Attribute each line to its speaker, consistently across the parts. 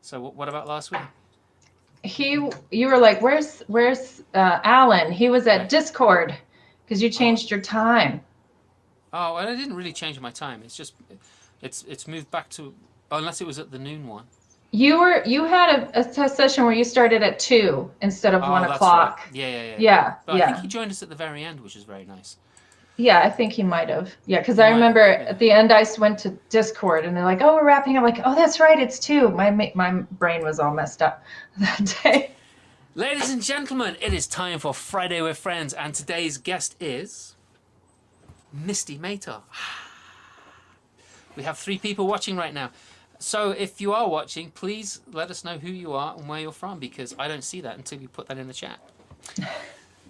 Speaker 1: So what about last week?
Speaker 2: You were like, where's Alan? He was at
Speaker 1: Yeah.
Speaker 2: Discord because you
Speaker 1: Oh,
Speaker 2: changed your time.
Speaker 1: oh, I didn't really change my time. It's just it's moved back to unless it was at the noon one.
Speaker 2: You had a session where you started at 2 instead of one
Speaker 1: Oh, that's right.
Speaker 2: o'clock.
Speaker 1: Yeah, yeah, yeah.
Speaker 2: Yeah,
Speaker 1: But I think
Speaker 2: yeah.
Speaker 1: he joined us at the very end, which is very nice.
Speaker 2: Yeah, I think he might have. Yeah, because
Speaker 1: He
Speaker 2: I
Speaker 1: might
Speaker 2: remember
Speaker 1: have. Yeah.
Speaker 2: at the end I went to Discord and they're like, "Oh, we're wrapping up." Like, "Oh, that's right, it's 2." My brain was all messed up that day.
Speaker 1: Ladies and gentlemen, it is time for Friday with Friends, and today's guest is Misty Mator. We have 3 people watching right now. So if you are watching, please let us know who you are and where you're from, because I don't see that until you put that in the chat.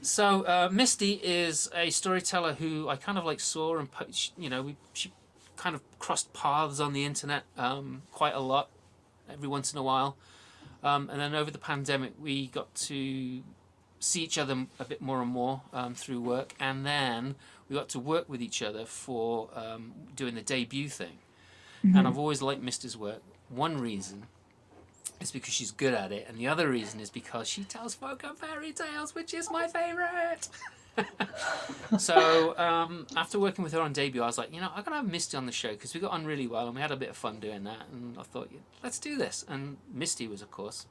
Speaker 1: So Misty is a storyteller who I kind of like saw and she kind of crossed paths on the internet quite a lot, every once in a while, and then over the pandemic we got to see each other a bit more and more through work, and then we got to work with each other for doing the debut thing. And I've always liked Misty's work. One reason is because she's good at it, and the other reason is because she tells folk and fairy tales, which is my favourite. So after working with her on debut, I was like, I'm going to have Misty on the show because we got on really well and we had a bit of fun doing that, and I thought, yeah, let's do this. And Misty was, of course,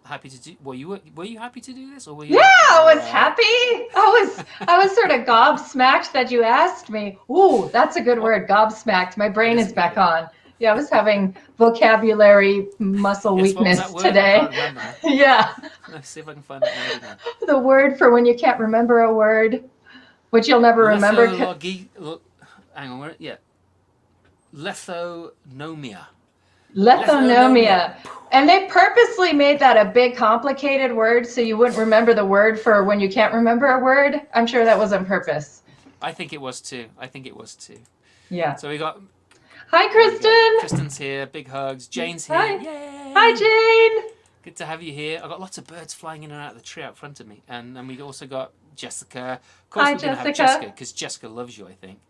Speaker 1: happy to do. Were you happy to do this, or were you?
Speaker 2: Yeah, I was happy. I was sort of gobsmacked that you asked me. Ooh, that's a good word, gobsmacked. My brain is back on. Yeah, I was having vocabulary muscle
Speaker 1: Yes, what was
Speaker 2: weakness
Speaker 1: that word?
Speaker 2: today.
Speaker 1: I can't remember now.
Speaker 2: Yeah,
Speaker 1: Let's see if I can find it now.
Speaker 2: the word for when you can't remember a word, which you'll never remember.
Speaker 1: Hang on, yeah. Lethonomia.
Speaker 2: Lethonomia. And they purposely made that a big complicated word so you wouldn't remember the word for when you can't remember a word. I'm sure that was on purpose.
Speaker 1: I think it was too.
Speaker 2: Yeah.
Speaker 1: So we got...
Speaker 2: Hi, Kristen.
Speaker 1: Kristen's here. Big hugs. Jane's here.
Speaker 2: Hi.
Speaker 1: Yay!
Speaker 2: Hi, Jane.
Speaker 1: Good to have you here. I've got lots of birds flying in and out of the tree out front of me. And then we also got Jessica. Of course,
Speaker 2: Hi,
Speaker 1: we're going to have Jessica because Jessica loves you, I think.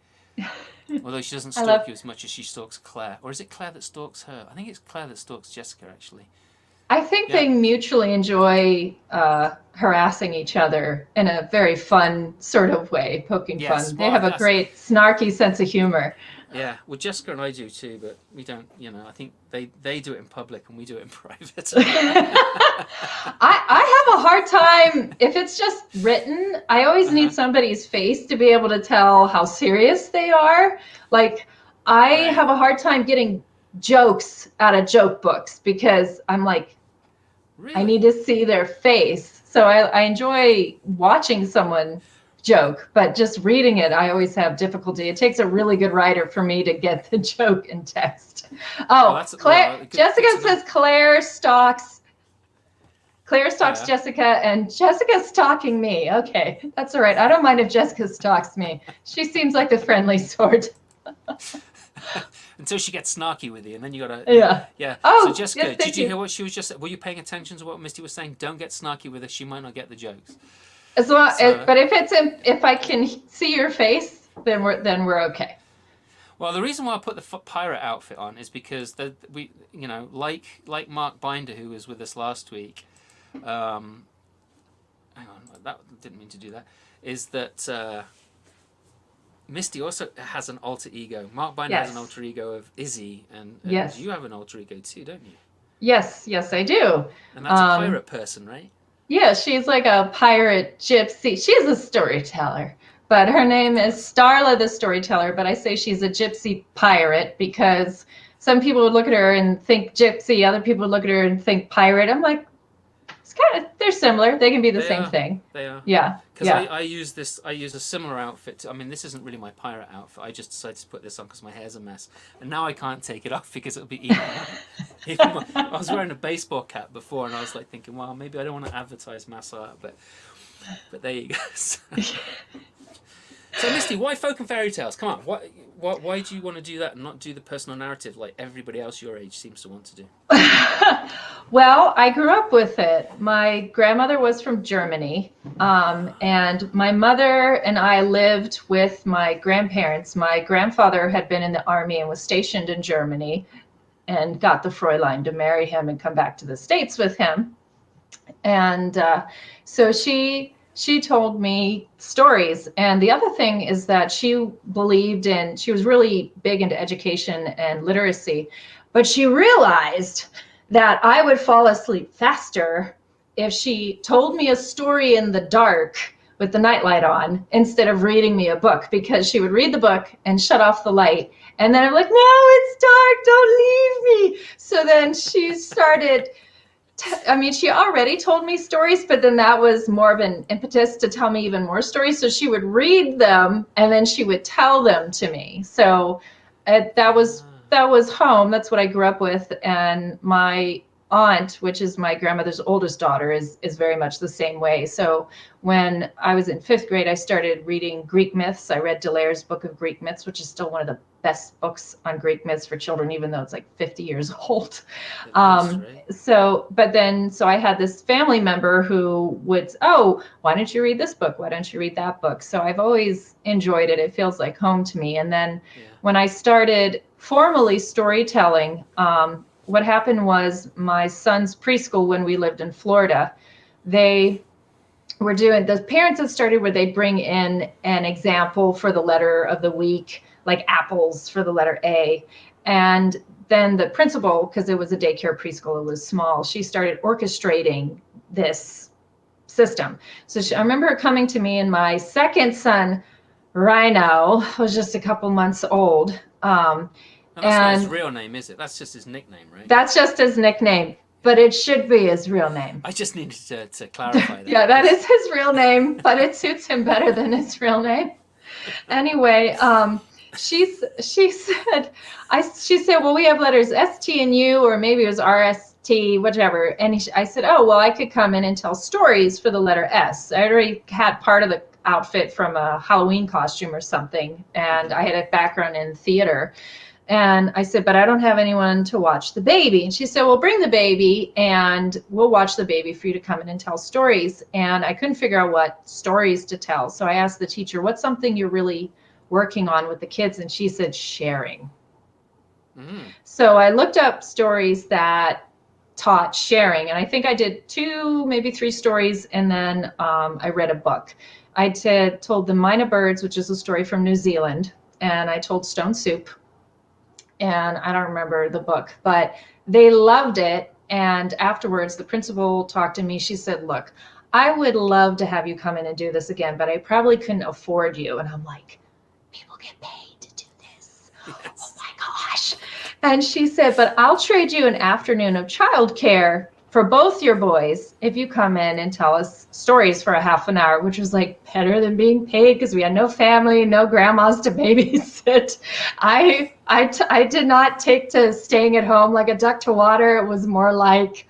Speaker 1: Although she doesn't stalk you as much as she stalks Claire. Or is it Claire that stalks her? I think it's Claire that stalks Jessica, actually.
Speaker 2: I think they mutually enjoy harassing each other in a very fun sort of way, poking fun. They have a great snarky sense of humor.
Speaker 1: Yeah, well, Jessica and I do too, but we don't, I think they do it in public and we do it in private.
Speaker 2: I have a hard time, if it's just written, I always need somebody's face to be able to tell how serious they are. Like, I have a hard time getting jokes out of joke books because I'm like, really? I need to see their face. So I enjoy watching someone joke, but just reading it, I always have difficulty. It takes a really good writer for me to get the joke in text. Oh, Claire, Jessica says Claire stalks Jessica, and Jessica's stalking me. Okay, that's all right. I don't mind if Jessica stalks me. She seems like the friendly sort.
Speaker 1: Until she gets snarky with you, and then you gotta... Yeah.
Speaker 2: Oh,
Speaker 1: so Jessica,
Speaker 2: yes,
Speaker 1: did you hear what she was just... Were you paying attention to what Misty was saying? Don't get snarky with her. She might not get the jokes.
Speaker 2: As well, but if I can see your face, then we're okay.
Speaker 1: Well, the reason why I put the pirate outfit on is because we, like Mark Binder, who was with us last week. Hang on, that didn't mean to do that. Is that Misty also has an alter ego. Mark Binder has an alter ego of Izzy, and you have an alter ego too, don't you?
Speaker 2: Yes, I do.
Speaker 1: And that's a pirate person, right?
Speaker 2: Yeah, she's like a pirate gypsy. She's a storyteller, but her name is Starla the Storyteller, but I say she's a gypsy pirate because some people would look at her and think gypsy, other people would look at her and think pirate. I'm like, it's they're similar. They can be the same thing.
Speaker 1: They are.
Speaker 2: Yeah.
Speaker 1: Because I use a similar outfit. I mean, this isn't really my pirate outfit. I just decided to put this on because my hair's a mess. And now I can't take it off because it'll be even more. I was wearing a baseball cap before and I was like thinking, well, maybe I don't want to advertise mass art, but there you go. So Misty, why folk and fairy tales? Come on, why do you want to do that and not do the personal narrative like everybody else your age seems to want to do?
Speaker 2: Well, I grew up with it. My grandmother was from Germany, and my mother and I lived with my grandparents. My grandfather had been in the army and was stationed in Germany, and got the Fräulein to marry him and come back to the States with him. And so she told me stories. And the other thing is that she was really big into education and literacy, but she realized that I would fall asleep faster if she told me a story in the dark with the nightlight on instead of reading me a book, because she would read the book and shut off the light. And then I'm like, no, it's dark, don't leave me. So then she started, she already told me stories, but then that was more of an impetus to tell me even more stories. So she would read them and then she would tell them to me. So that was home. That's what I grew up with. And my aunt, which is my grandmother's oldest daughter, is very much the same way. So when I was in 5th grade, I started reading Greek myths. I read Delaire's Book of Greek Myths, which is still one of the best books on Greek myths for children, even though it's like 50 years old. So I had this family member who would, oh, why don't you read this book? Why don't you read that book? So I've always enjoyed it. It feels like home to me. And then when I started formally storytelling, what happened was my son's preschool, when we lived in Florida, the parents had started where they'd bring in an example for the letter of the week, like apples for the letter A. And then the principal, because it was a daycare preschool, it was small, she started orchestrating this system. So I remember her coming to me, and my second son, Rhino, was just a couple months old.
Speaker 1: That's not his real name, is it? That's just his nickname, right?
Speaker 2: That's just his nickname, but it should be his real name.
Speaker 1: I just needed to clarify that.
Speaker 2: Yeah, that is his real name, but it suits him better than his real name. Anyway, she said, well, we have letters S, T, and U, or maybe it was R, S, T, whichever. And I said, oh, well, I could come in and tell stories for the letter S. I already had part of the outfit from a Halloween costume or something, and I had a background in theater. And I said, but I don't have anyone to watch the baby. And she said, well, bring the baby and we'll watch the baby for you to come in and tell stories. And I couldn't figure out what stories to tell. So I asked the teacher, what's something you're really working on with the kids? And she said, sharing. So I looked up stories that taught sharing. And I think I did 2, maybe 3 stories. And then I read a book. I told the Mina Birds, which is a story from New Zealand. And I told Stone Soup. And I don't remember the book, but they loved it. And afterwards, the principal talked to me. She said, look, I would love to have you come in and do this again, but I probably couldn't afford you. And I'm like, people get paid to do this. Yes. Oh my gosh. And she said, but I'll trade you an afternoon of childcare for both your boys if you come in and tell us stories for a half an hour, which was like better than being paid, because we had no family, no grandmas to babysit. I did not take to staying at home like a duck to water. It was more like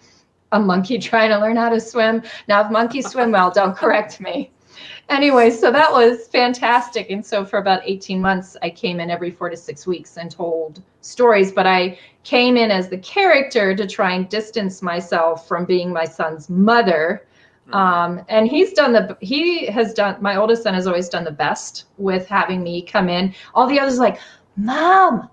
Speaker 2: a monkey trying to learn how to swim. Now, if monkeys swim well, don't correct me. Anyway, so that was fantastic. And so for about 18 months, I came in every 4 to 6 weeks and told stories, but I came in as the character to try and distance myself from being my son's mother. And my oldest son has always done the best with having me come in. All the others like, Mom,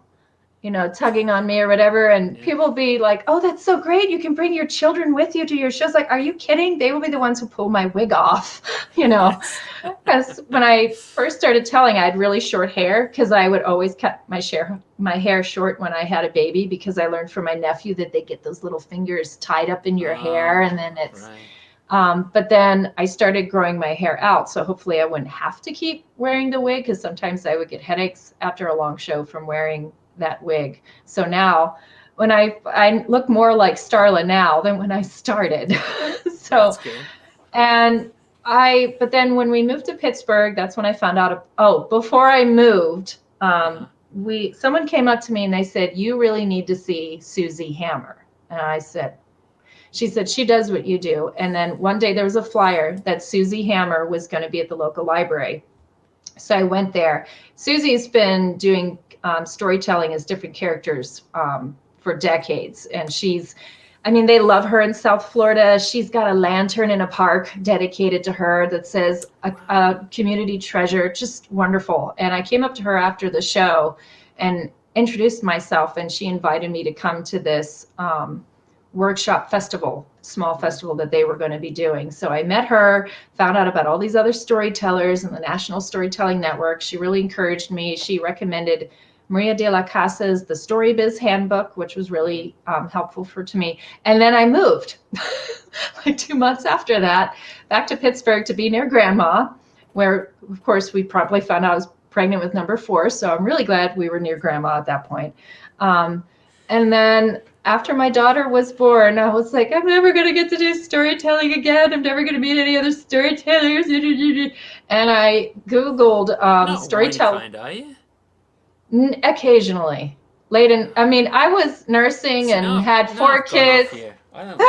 Speaker 2: tugging on me or whatever. And people be like, oh, that's so great. You can bring your children with you to your shows. Like, are you kidding? They will be the ones who pull my wig off, Because when I first started telling, I had really short hair, because I would always cut my hair short when I had a baby, because I learned from my nephew that they get those little fingers tied up in your hair, and then it's... Right. But then I started growing my hair out, so hopefully I wouldn't have to keep wearing the wig, because sometimes I would get headaches after a long show from wearing that wig. So now when I look more like Starla now than when I started. So, but then when we moved to Pittsburgh, that's when I found out, before I moved, someone came up to me and they said, you really need to see Susie Hammer. And she said, she does what you do. And then one day there was a flyer that Susie Hammer was going to be at the local library. So I went there. Susie's been doing storytelling as different characters for decades. And they love her in South Florida. She's got a lantern in a park dedicated to her that says a community treasure, just wonderful. And I came up to her after the show and introduced myself, and she invited me to come to this workshop festival, small festival that they were going to be doing. So I met her, found out about all these other storytellers and the National Storytelling Network. She really encouraged me. She recommended Maria de la Casa's The Story Biz Handbook, which was really helpful to me. And then I moved like 2 months after that back to Pittsburgh to be near Grandma, where, of course, we promptly found out I was pregnant with number 4. So I'm really glad we were near Grandma at that point. And then after my daughter was born, I was like, I'm never going to get to do storytelling again. I'm never going to meet any other storytellers. And I Googled storytelling.
Speaker 1: Are you?
Speaker 2: Occasionally. Late in, I mean, I was nursing and had 4 kids.
Speaker 1: I don't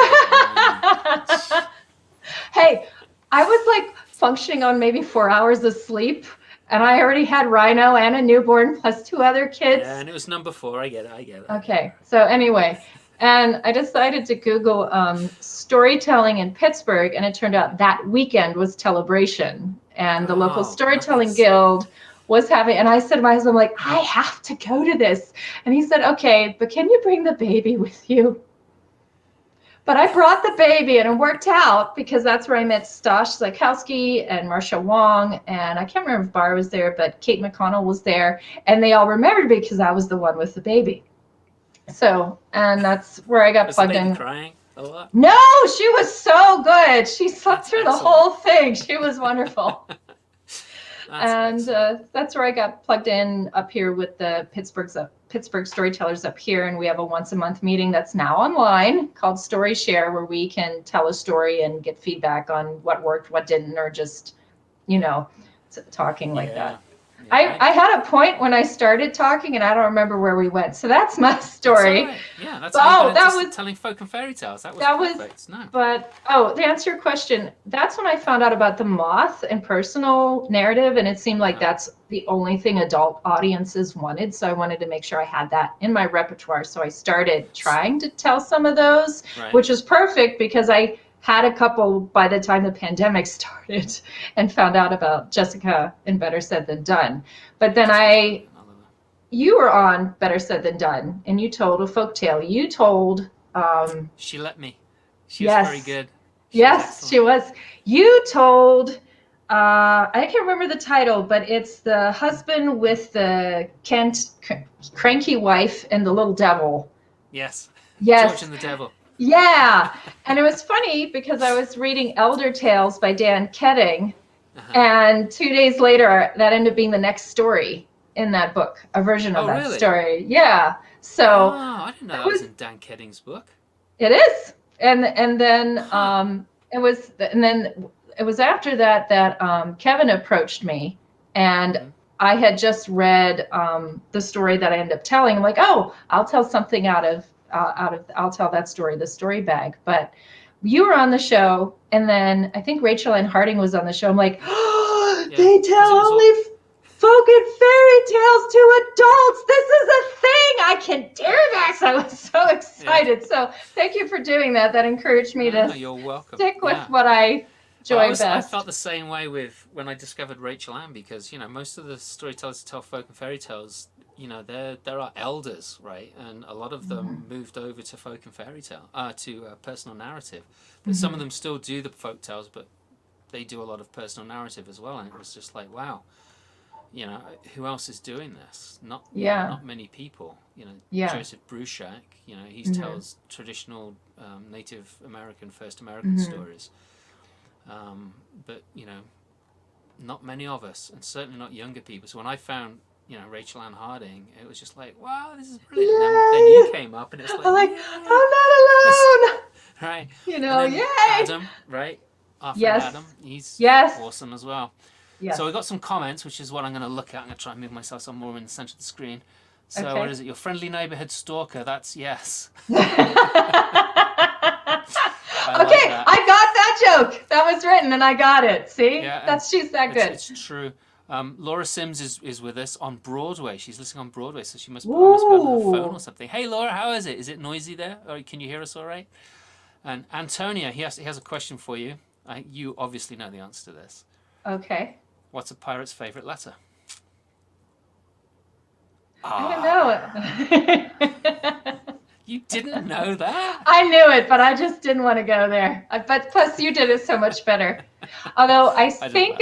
Speaker 2: Hey, I was like functioning on maybe 4 hours of sleep. And I already had Rhino and a newborn plus 2 other kids.
Speaker 1: Yeah, and it was number 4. I get it.
Speaker 2: Okay. So anyway, and I decided to Google storytelling in Pittsburgh, and it turned out that weekend was Telebration, and the local storytelling guild was having, and I said to my husband, like, I have to go to this. And he said, okay, but can you bring the baby with you? But I brought the baby, and it worked out because that's where I met Stosh Zakowski and Marcia Wong, and I can't remember if Barr was there, but Kate McConnell was there, and they all remembered me because I was the one with the baby. So, and that's where I got plugged in.
Speaker 1: Crying a lot?
Speaker 2: No, she was so good. She slept through the whole thing. She was wonderful. And that's where I got plugged in up here with the Pittsburgh storytellers up here, and we have a once-a-month meeting that's now online called Story Share, where we can tell a story and get feedback on what worked, what didn't, or just, talking like that. Yeah, I had a point when I started talking, and I don't remember where we went. So that's my story.
Speaker 1: That's yeah, that's that was telling folk and fairy tales. That was perfect. No.
Speaker 2: But to answer your question, that's when I found out about the moth and personal narrative, and it seemed like that's the only thing adult audiences wanted. So I wanted to make sure I had that in my repertoire. So I started trying to tell some of those, which was perfect because I had a couple by the time the pandemic started and found out about Jessica and Better Said Than Done. But then you were on Better Said Than Done, and you told a folktale. You told...
Speaker 1: She let me. She was very good.
Speaker 2: She was. You told... I can't remember the title, but it's the husband with the cranky wife and the little devil.
Speaker 1: Yes.
Speaker 2: Yes.
Speaker 1: George and the Devil.
Speaker 2: Yeah, and it was funny because I was reading Elder Tales by Dan Ketting, and 2 days later, that ended up being the next story in that book, a version of that story. Yeah, so
Speaker 1: I didn't know that was in Dan Ketting's book.
Speaker 2: It is, and then it was after that Kevin approached me, and I had just read the story that I ended up telling. I'm like, oh, I'll tell something I'll tell that story, the story bag. But you were on the show, and then I think Rachel Ann Harding was on the show. I'm like, they tell only folk and fairy tales to adults. This is a thing. I can do this. I was so excited. So thank you for doing that. That encouraged me to
Speaker 1: you're welcome.
Speaker 2: stick with what I enjoy best.
Speaker 1: I felt the same way when I discovered Rachel Ann, because most of the storytellers who tell folk and fairy tales, there are elders, right? And a lot of them moved over to folk and fairy tale, to personal narrative. But some of them still do the folk tales, but they do a lot of personal narrative as well. And it was just like, wow, who else is doing this? Not many people. Joseph Bruchac, he tells traditional Native American, first American stories. But not many of us, and certainly not younger people. So when I found Rachel Ann Harding, it was just like, wow, this is brilliant. And then you came up, and it's like,
Speaker 2: I'm not alone.
Speaker 1: Right.
Speaker 2: Yay.
Speaker 1: Adam, right? Our friend Adam, he's awesome as well.
Speaker 2: Yes.
Speaker 1: So we got some comments, which is what I'm going to look at. I'm going to try and move myself some more in the center of the screen. So what is it? Your friendly neighborhood stalker. That's yes. I
Speaker 2: got that joke. That was written, and I got it. See? Yeah, she's that good.
Speaker 1: It's true. Laura Sims is with us on Broadway. She's listening on Broadway, so she must be on her phone or something. Hey, Laura, how is it? Is it noisy there? Or can you hear us all right? And Antonia, he has a question for you. You obviously know the answer to this.
Speaker 2: Okay.
Speaker 1: What's a pirate's favorite letter?
Speaker 2: I don't know.
Speaker 1: You didn't know that?
Speaker 2: I knew it, but I just didn't want to go there. But plus, you did it so much better. Although I think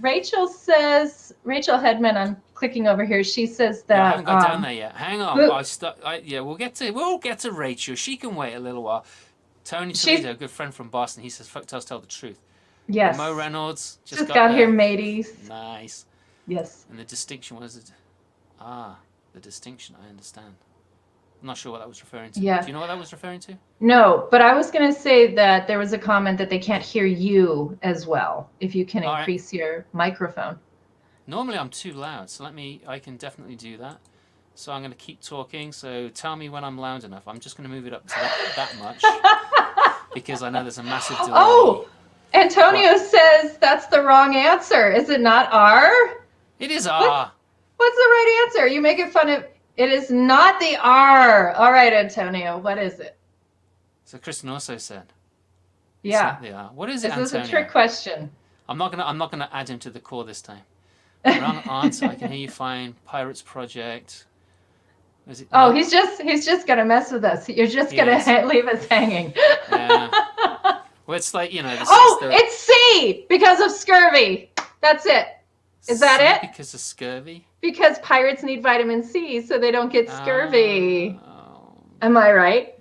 Speaker 2: Rachel Hedman, I'm clicking over here. She says that
Speaker 1: I haven't got down there yet. Hang on. We'll get to Rachel. She can wait a little while. Tony Toledo, a good friend from Boston, he says folktales tell the truth.
Speaker 2: Yes.
Speaker 1: Mo Reynolds
Speaker 2: just got here, mateys.
Speaker 1: Nice.
Speaker 2: Yes.
Speaker 1: And the distinction was it? The distinction. I understand. I'm not sure what that was referring to.
Speaker 2: Yeah.
Speaker 1: Do you know what that was referring to?
Speaker 2: No, but I was going to say that there was a comment that they can't hear you as well if you can increase your microphone.
Speaker 1: Normally I'm too loud, so I can definitely do that. So I'm going to keep talking. So tell me when I'm loud enough. I'm just going to move it up to that much because I know there's a massive delay.
Speaker 2: Oh, Antonio says that's the wrong answer. Is it not R?
Speaker 1: It is R.
Speaker 2: What's the right answer? You make it fun of. It is not the R. All right, Antonio. What is it?
Speaker 1: So Kristen also said.
Speaker 2: Yeah.
Speaker 1: The R. What is it, Antonio?
Speaker 2: This is a trick question.
Speaker 1: I'm not gonna add him to the call this time. Wrong answer. I can hear you fine. Pirates Project. Is it?
Speaker 2: Oh, he's just gonna mess with us. You're just gonna leave us hanging.
Speaker 1: Yeah. Well, it's like
Speaker 2: it's C because of scurvy. That's it. Is that it?
Speaker 1: Because of scurvy?
Speaker 2: Because pirates need vitamin C so they don't get scurvy. Am I right?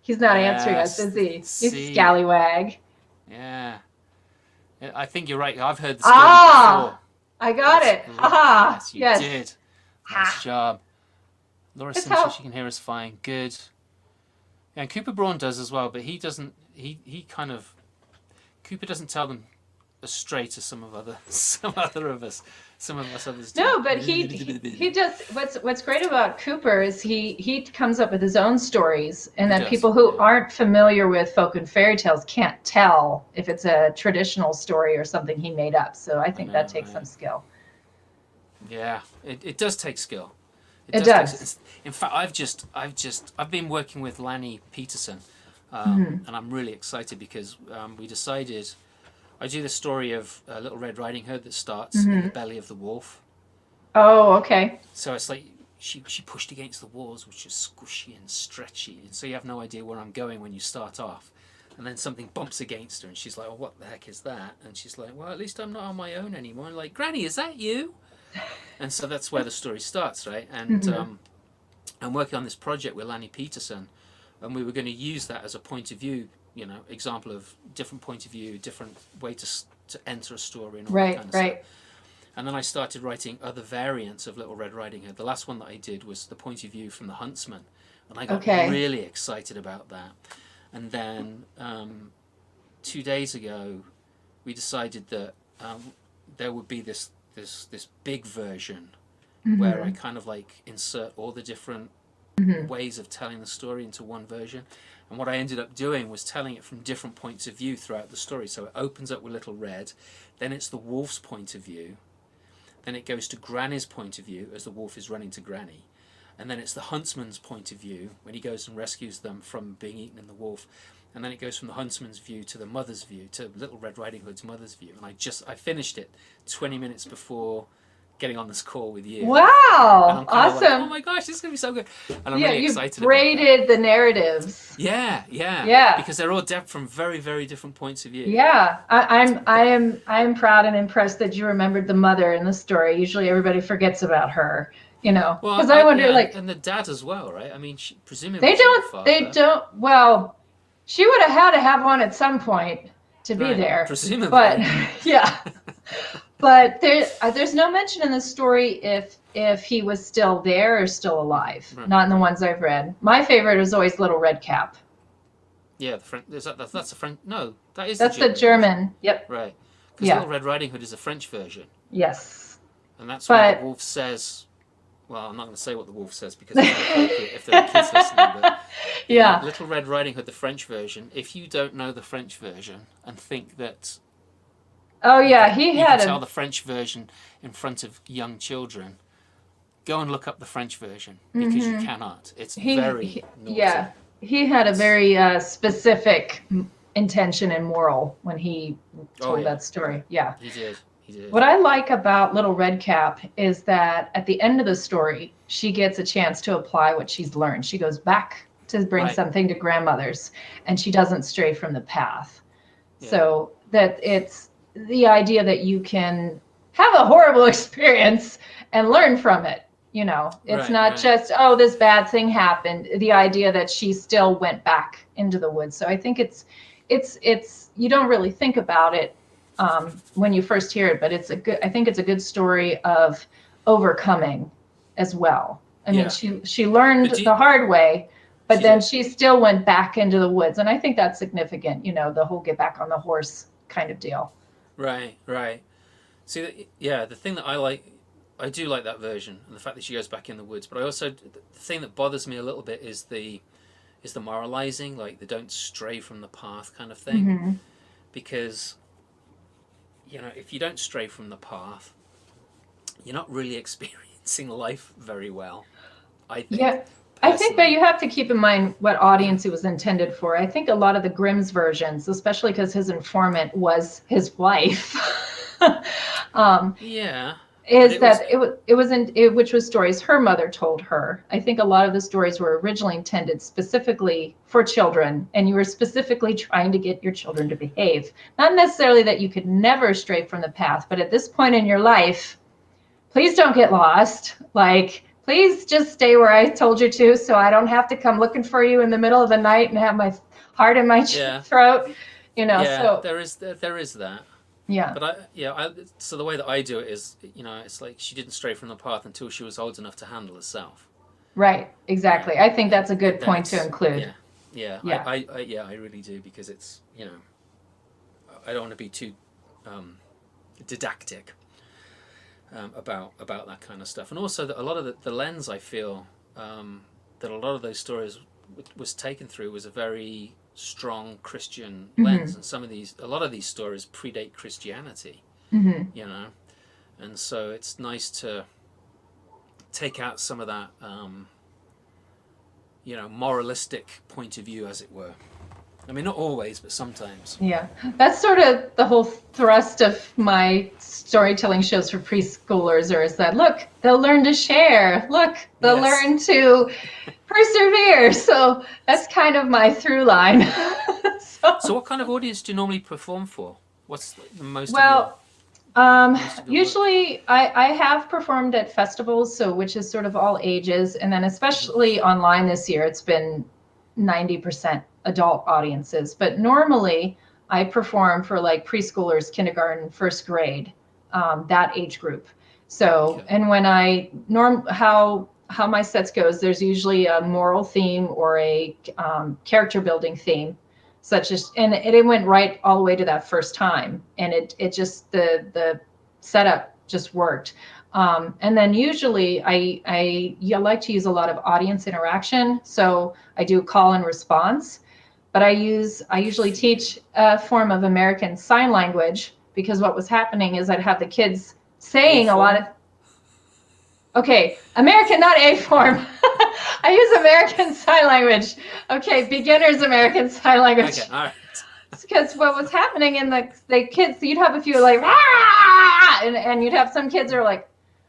Speaker 2: He's not answering us, is he? You scallywag.
Speaker 1: Yeah. I think you're right. I've heard the scurvy before.
Speaker 2: I got it. Aha.
Speaker 1: Yes, you did. Nice job. Laura says she can hear us fine. Good. Yeah, and Cooper Braun does as well, but he doesn't. Cooper doesn't tell them as straight as some of us others do.
Speaker 2: No, but he does. What's great about Cooper is he comes up with his own stories, and then people who aren't familiar with folk and fairy tales can't tell if it's a traditional story or something he made up. So I think that takes some skill.
Speaker 1: Yeah, it does take skill.
Speaker 2: It does.
Speaker 1: In fact, I've been working with Lanny Peterson, and I'm really excited because we decided. I do the story of Little Red Riding Hood that starts in the belly of the wolf.
Speaker 2: Oh, okay.
Speaker 1: So it's like she pushed against the walls, which is squishy and stretchy, and so you have no idea where I'm going when you start off. And then something bumps against her, and she's like, "Oh, what the heck is that?" And she's like, "Well, at least I'm not on my own anymore." And like, "Granny, is that you?" And so that's where the story starts, right? And I'm working on this project with Lanny Peterson, and we were going to use that as a point of view. Example of different point of view, different way to enter a story and all that kind of stuff. And then I started writing other variants of Little Red Riding Hood. The last one that I did was the point of view from the huntsman, and I got really excited about that. And then 2 days ago, we decided that there would be this big version where I kind of like insert all the different ways of telling the story into one version. And what I ended up doing was telling it from different points of view throughout the story. So it opens up with Little Red, then it's the wolf's point of view, then it goes to Granny's point of view as the wolf is running to Granny, and then it's the huntsman's point of view when he goes and rescues them from being eaten in the wolf, and then it goes from the huntsman's view to the mother's view, to Little Red Riding Hood's mother's view. And I finished it 20 minutes before getting on this call with you.
Speaker 2: Wow, awesome.
Speaker 1: Like, oh my gosh, this is going to be so good. And I'm really excited
Speaker 2: about it. You braided the narratives.
Speaker 1: Yeah. Because they're all from very, very different points of view.
Speaker 2: Yeah, I'm proud and impressed that you remembered the mother in the story. Usually everybody forgets about her, because I wonder
Speaker 1: and the dad as well, right? I mean, presumably
Speaker 2: they don't, well, she would have had to have one at some point to be there.
Speaker 1: Presumably.
Speaker 2: But, yeah. But there's no mention in the story if he was still there or still alive. Right. Not in the ones I've read. My favorite is always Little Red Cap.
Speaker 1: Yeah, that's the French. No, that's
Speaker 2: the German. Yep.
Speaker 1: Right. Because Little Red Riding Hood is a French version.
Speaker 2: Yes.
Speaker 1: And that's what the wolf says. Well, I'm not going to say what the wolf says because it's inappropriate if there are kids listening. But Little Red Riding Hood, the French version. If you don't know the French version and think that.
Speaker 2: Oh yeah, you can
Speaker 1: tell the French version in front of young children. Go and look up the French version because you cannot. It's very naughty.
Speaker 2: Yeah, he had a very specific intention and moral when he told that story. Yeah,
Speaker 1: he did. He did.
Speaker 2: What I like about Little Red Cap is that at the end of the story, she gets a chance to apply what she's learned. She goes back to bring something to grandmother's, and she doesn't stray from the path. Yeah. So that it's the idea that you can have a horrible experience and learn from it. You know, it's not just, oh, this bad thing happened. The idea that she still went back into the woods. So I think it's you don't really think about it when you first hear it, but I think it's a good story of overcoming as well. I mean, she learned the hard way, but then she still went back into the woods. And I think that's significant, you know, the whole get back on the horse kind of deal.
Speaker 1: Right. See, the thing that I do like that version, and the fact that she goes back in the woods, but I also, the thing that bothers me a little bit is the moralizing, like the don't stray from the path kind of thing. Mm-hmm. Because, you know, if you don't stray from the path, you're not really experiencing life very well, I think. Yeah,
Speaker 2: I think that you have to keep in mind what audience it was intended for. I think a lot of the Grimm's versions, especially because his informant was his wife, which was stories her mother told her. I think a lot of the stories were originally intended specifically for children, and you were specifically trying to get your children to behave. Not necessarily that you could never stray from the path, but at this point in your life, please don't get lost. Like, please just stay where I told you to, so I don't have to come looking for you in the middle of the night and have my heart in my throat. You know, so
Speaker 1: there is that.
Speaker 2: Yeah.
Speaker 1: But so the way that I do it is, you know, it's like she didn't stray from the path until she was old enough to handle herself.
Speaker 2: Right. Exactly. I think that's a good point to include.
Speaker 1: I really do, because it's, you know, I don't want to be too didactic about that kind of stuff, and also that a lot of the lens I feel that a lot of those stories was taken through was a very strong Christian lens, and a lot of these stories predate Christianity, you know, and so it's nice to take out some of that, you know, moralistic point of view, as it were. I mean, not always, but sometimes. Yeah,
Speaker 2: that's sort of the whole thrust of my storytelling shows for preschoolers, is that, look, they'll learn to share. Look, they'll learn to persevere. So that's kind of my through line.
Speaker 1: So what kind of audience do you normally perform for? What's the most?
Speaker 2: Usually I have performed at festivals, so which is sort of all ages, and then especially online this year, it's been 90% adult audiences, but normally I perform for like preschoolers, kindergarten, first grade, that age group. So, and when how my sets goes, there's usually a moral theme or a character building theme, such as, and it went right all the way to that first time, and it just the setup just worked. And then usually I like to use a lot of audience interaction. So I do call and response, but I usually teach a form of American Sign Language, because what was happening is I'd have the kids saying a lot of, American, not A form. I use American Sign Language. Okay, beginner's American Sign Language.
Speaker 1: Okay, all right.
Speaker 2: Because what was happening in the kids, you'd have a few like, ah! and you'd have some kids that are like,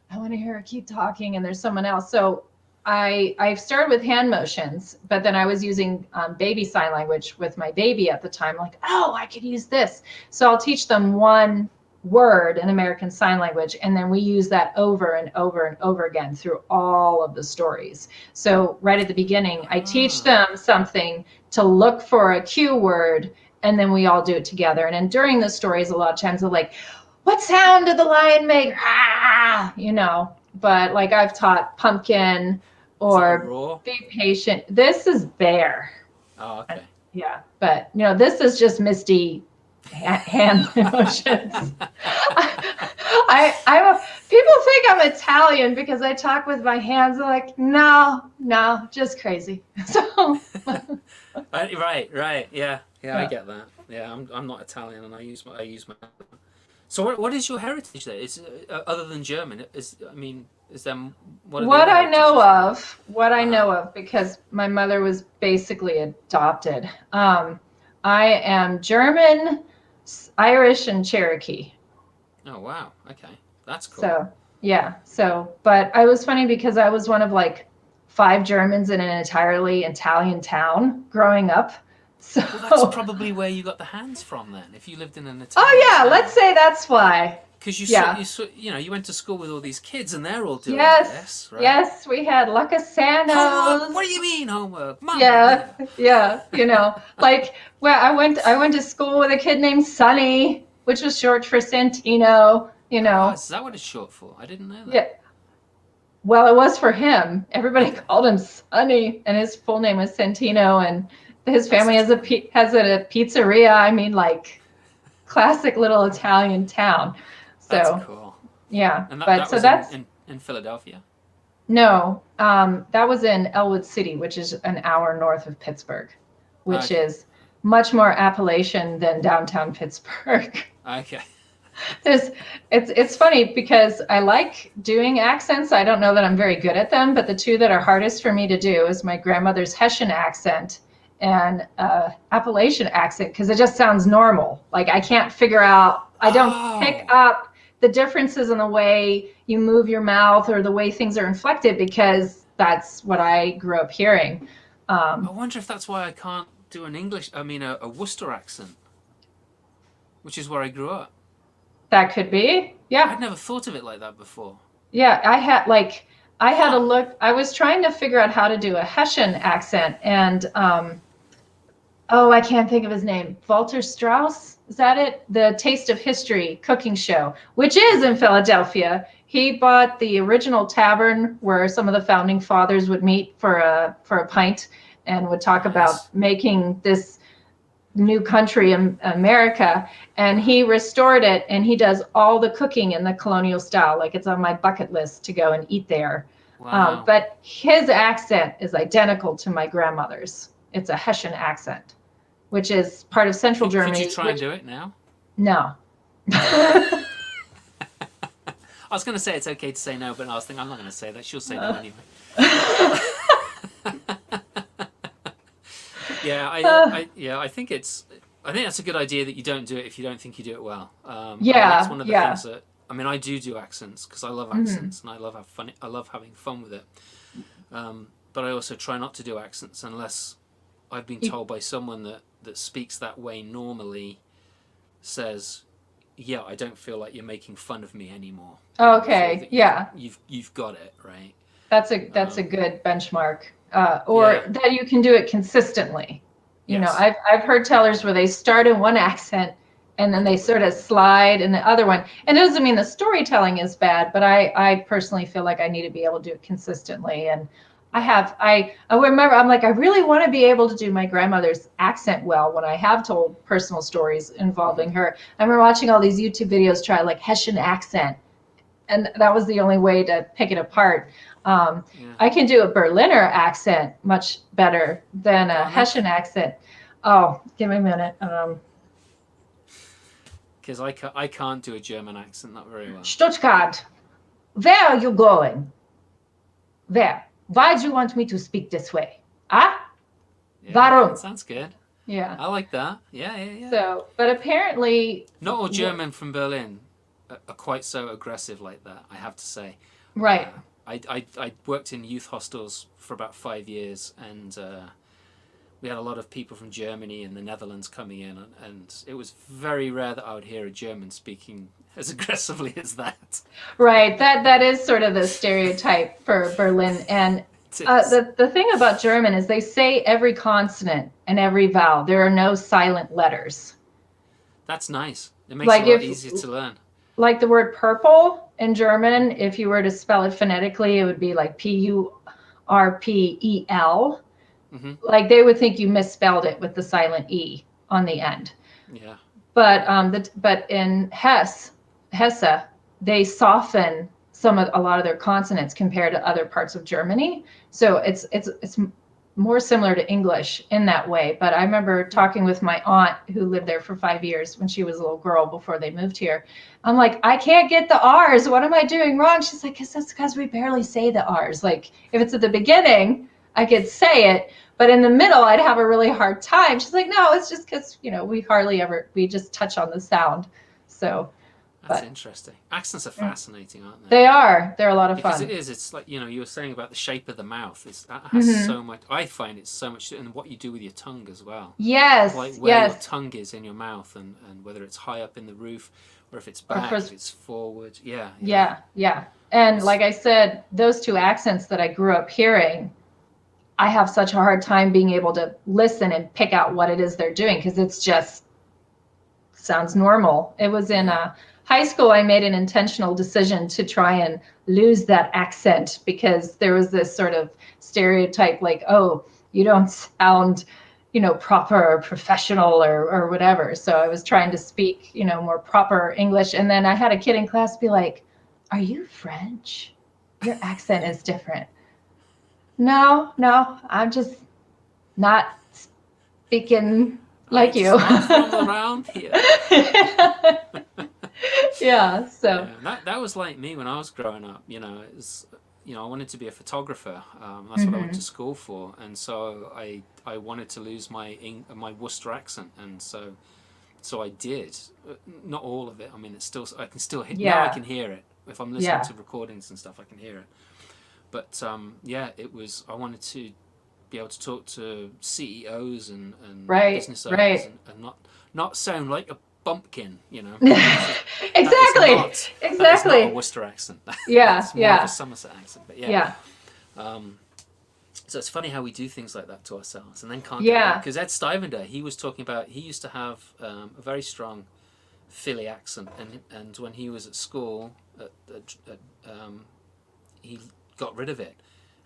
Speaker 2: I want to hear her keep talking, and there's someone else. So I started with hand motions, but then I was using baby sign language with my baby at the time. Like, oh, I could use this. So I'll teach them one word in American Sign Language, and then we use that over and over and over again through all of the stories. So right at the beginning, I teach them something to look for a cue word, and then we all do it together. And then during the stories, a lot of times they're like, what sound did the lion make? Ah, you know, but like I've taught pumpkin or be patient. This is bear.
Speaker 1: Oh, okay.
Speaker 2: Yeah, but you know, this is just Misty hand emotions. People think I'm Italian because I talk with my hands. They're like, no, just crazy. So
Speaker 1: right, yeah, I get that. Yeah, I'm not Italian, and I use my. So what is your heritage there? Is other than German? Is there what
Speaker 2: I know of, because my mother was basically adopted. I am German, Irish, and Cherokee.
Speaker 1: Oh, wow. Okay. That's cool.
Speaker 2: So, yeah. So, but I was funny because I was one of like 5 Germans in an entirely Italian town growing up. So,
Speaker 1: Well, that's probably where you got the hands from then, if you lived in an
Speaker 2: oh
Speaker 1: Italian
Speaker 2: yeah,
Speaker 1: town.
Speaker 2: let's say that's why.
Speaker 1: Because
Speaker 2: Yeah.
Speaker 1: you went to school with all these kids and they're all doing
Speaker 2: Yes.
Speaker 1: this, right?
Speaker 2: Yes, we had
Speaker 1: Homework?
Speaker 2: Lacasanos.
Speaker 1: What do you mean homework? Mamma
Speaker 2: Yeah.
Speaker 1: mia.
Speaker 2: Yeah. Like where I went to school with a kid named Sonny, which was short for Santino.
Speaker 1: Is that what it's short for? I didn't know that.
Speaker 2: Yeah. Well, it was for him. Everybody
Speaker 1: Okay.
Speaker 2: called him Sonny, and his full name was Santino, and his
Speaker 1: That's
Speaker 2: family
Speaker 1: such
Speaker 2: has a pizzeria. I mean, like classic little Italian town.
Speaker 1: That's
Speaker 2: So
Speaker 1: cool.
Speaker 2: yeah,
Speaker 1: And
Speaker 2: but
Speaker 1: that
Speaker 2: so
Speaker 1: was
Speaker 2: that's
Speaker 1: in Philadelphia.
Speaker 2: no, that was in Elwood City, which is an hour north of Pittsburgh, which
Speaker 1: Okay.
Speaker 2: is much more Appalachian than downtown Pittsburgh.
Speaker 1: Okay.
Speaker 2: It's funny because I like doing accents. I don't know that I'm very good at them, but the two that are hardest for me to do is my grandmother's Hessian accent and Appalachian accent because it just sounds normal. Like I can't figure out, I don't pick
Speaker 1: Oh.
Speaker 2: up the differences in the way you move your mouth or the way things are inflected because that's what I grew up hearing.
Speaker 1: I wonder if that's why I can't do a Worcester accent, which is where I grew up.
Speaker 2: That could be, yeah.
Speaker 1: I'd never thought of it like that before.
Speaker 2: Yeah, I had a
Speaker 1: Huh.
Speaker 2: look. I was trying to figure out how to do a Hessian accent, and oh, I can't think of his name. Walter Strauss, is that it? The Taste of History cooking show, which is in Philadelphia. He bought the original tavern where some of the founding fathers would meet for a pint and would talk
Speaker 1: Nice.
Speaker 2: about making this new country in America, and he restored it, and he does all the cooking in the colonial style. Like it's on my bucket list to go and eat there.
Speaker 1: Wow.
Speaker 2: But his accent is identical to my grandmother's. It's a Hessian accent, which is part of central Germany.
Speaker 1: Could you try and do it now?
Speaker 2: No.
Speaker 1: I was going to say it's okay to say no, but I was thinking I'm not going to say that. She'll say no anyway. Yeah, I think that's a good idea that you don't do it if you don't think you do it well. That's one of the things that I do accents because I love accents and I love having fun with it. But I also try not to do accents unless I've been told by someone that speaks that way normally says, yeah, I don't feel like you're making fun of me anymore.
Speaker 2: Okay, yeah.
Speaker 1: You've got it, right?
Speaker 2: That's a good benchmark. That you can do it consistently. I've heard tellers where they start in one accent and then they sort of slide in the other one. And it doesn't mean the storytelling is bad, but I personally feel like I need to be able to do it consistently. And I remember, I'm like, I really want to be able to do my grandmother's accent well when I have told personal stories involving her. I remember watching all these YouTube videos try like Hessian accent, and that was the only way to pick it apart. I can do a Berliner accent much better than a Hessian accent. Oh, give me a minute.
Speaker 1: Because I can't do a German accent that very well.
Speaker 2: Stuttgart, where are you going? Where? Why do you want me to speak this way? Ah?
Speaker 1: Yeah,
Speaker 2: Warum?
Speaker 1: that sounds good.
Speaker 2: Yeah.
Speaker 1: I like that. Yeah.
Speaker 2: So, but apparently...
Speaker 1: Not all German from Berlin are quite so aggressive like that, I have to say.
Speaker 2: Right.
Speaker 1: I worked in youth hostels for about 5 years, and we had a lot of people from Germany and the Netherlands coming in, and it was very rare that I would hear a German speaking as aggressively as that.
Speaker 2: Right. That is sort of the stereotype for Berlin. And the thing about German is they say every consonant and every vowel. There are no silent letters.
Speaker 1: That's nice. It makes it a lot easier to learn.
Speaker 2: Like the word purple in German, if you were to spell it phonetically, it would be like Purpel. Mm-hmm. Like they would think you misspelled it with the silent E on the end.
Speaker 1: Yeah.
Speaker 2: But in Hesse, they soften a lot of their consonants compared to other parts of Germany. So it's more similar to English in that way. But I remember talking with my aunt who lived there for 5 years when she was a little girl before they moved here. I'm like, I can't get the R's. What am I doing wrong? She's like, that's because we barely say the R's. Like if it's at the beginning, I could say it, but in the middle, I'd have a really hard time. She's like, no, it's just because, we just touch on the sound. So,
Speaker 1: That's
Speaker 2: But
Speaker 1: interesting. Accents are fascinating, aren't they?
Speaker 2: they are. They're a lot of
Speaker 1: Because
Speaker 2: fun.
Speaker 1: it is. It's like, you were saying about the shape of the mouth. That has
Speaker 2: Hmm.
Speaker 1: so much. I find it's so much, and what you do with your tongue as well. Like
Speaker 2: Yes,
Speaker 1: where your
Speaker 2: yes.
Speaker 1: tongue is in your mouth, and whether it's high up in the roof, or if it's
Speaker 2: Or
Speaker 1: back, if
Speaker 2: first,
Speaker 1: it's forward. Yeah, yeah.
Speaker 2: yeah, yeah. And
Speaker 1: It's
Speaker 2: like I said, those two accents that I grew up hearing, I have such a hard time being able to listen and pick out what it is they're doing because it's just sounds normal. It was in
Speaker 1: yeah.
Speaker 2: high school, I made an intentional decision to try and lose that accent because there was this sort of stereotype like, oh, you don't sound, proper or professional or whatever. So I was trying to speak, more proper English. And then I had a kid in class be like, are you French? Your accent is different. No, no, I'm just not speaking
Speaker 1: I
Speaker 2: like you.
Speaker 1: just not from around here.
Speaker 2: Yeah, so.
Speaker 1: Yeah, that was like me when I was growing up. It was, I wanted to be a photographer. That's what I went
Speaker 2: Hmm.
Speaker 1: to school for, and so I wanted to lose my Worcester accent, and so I did. Not all of it. I mean, it's still I can still now I
Speaker 2: Yeah,
Speaker 1: can hear it if I'm listening
Speaker 2: yeah,
Speaker 1: to recordings and stuff. I can hear it, but yeah, it was. I wanted to be able to talk to CEOs and
Speaker 2: right,
Speaker 1: business owners
Speaker 2: right.
Speaker 1: and not sound like a bumpkin. That is
Speaker 2: Exactly,
Speaker 1: not a
Speaker 2: exactly.
Speaker 1: Worcester accent.
Speaker 2: Yeah,
Speaker 1: That's more of a
Speaker 2: yeah,
Speaker 1: Somerset accent. But yeah,
Speaker 2: yeah,
Speaker 1: um, so it's funny how we do things like that to ourselves and then can't go back.
Speaker 2: yeah.
Speaker 1: Because Ed Stivender, he was talking about he used to have a very strong Philly accent, and when he was at school, he got rid of it,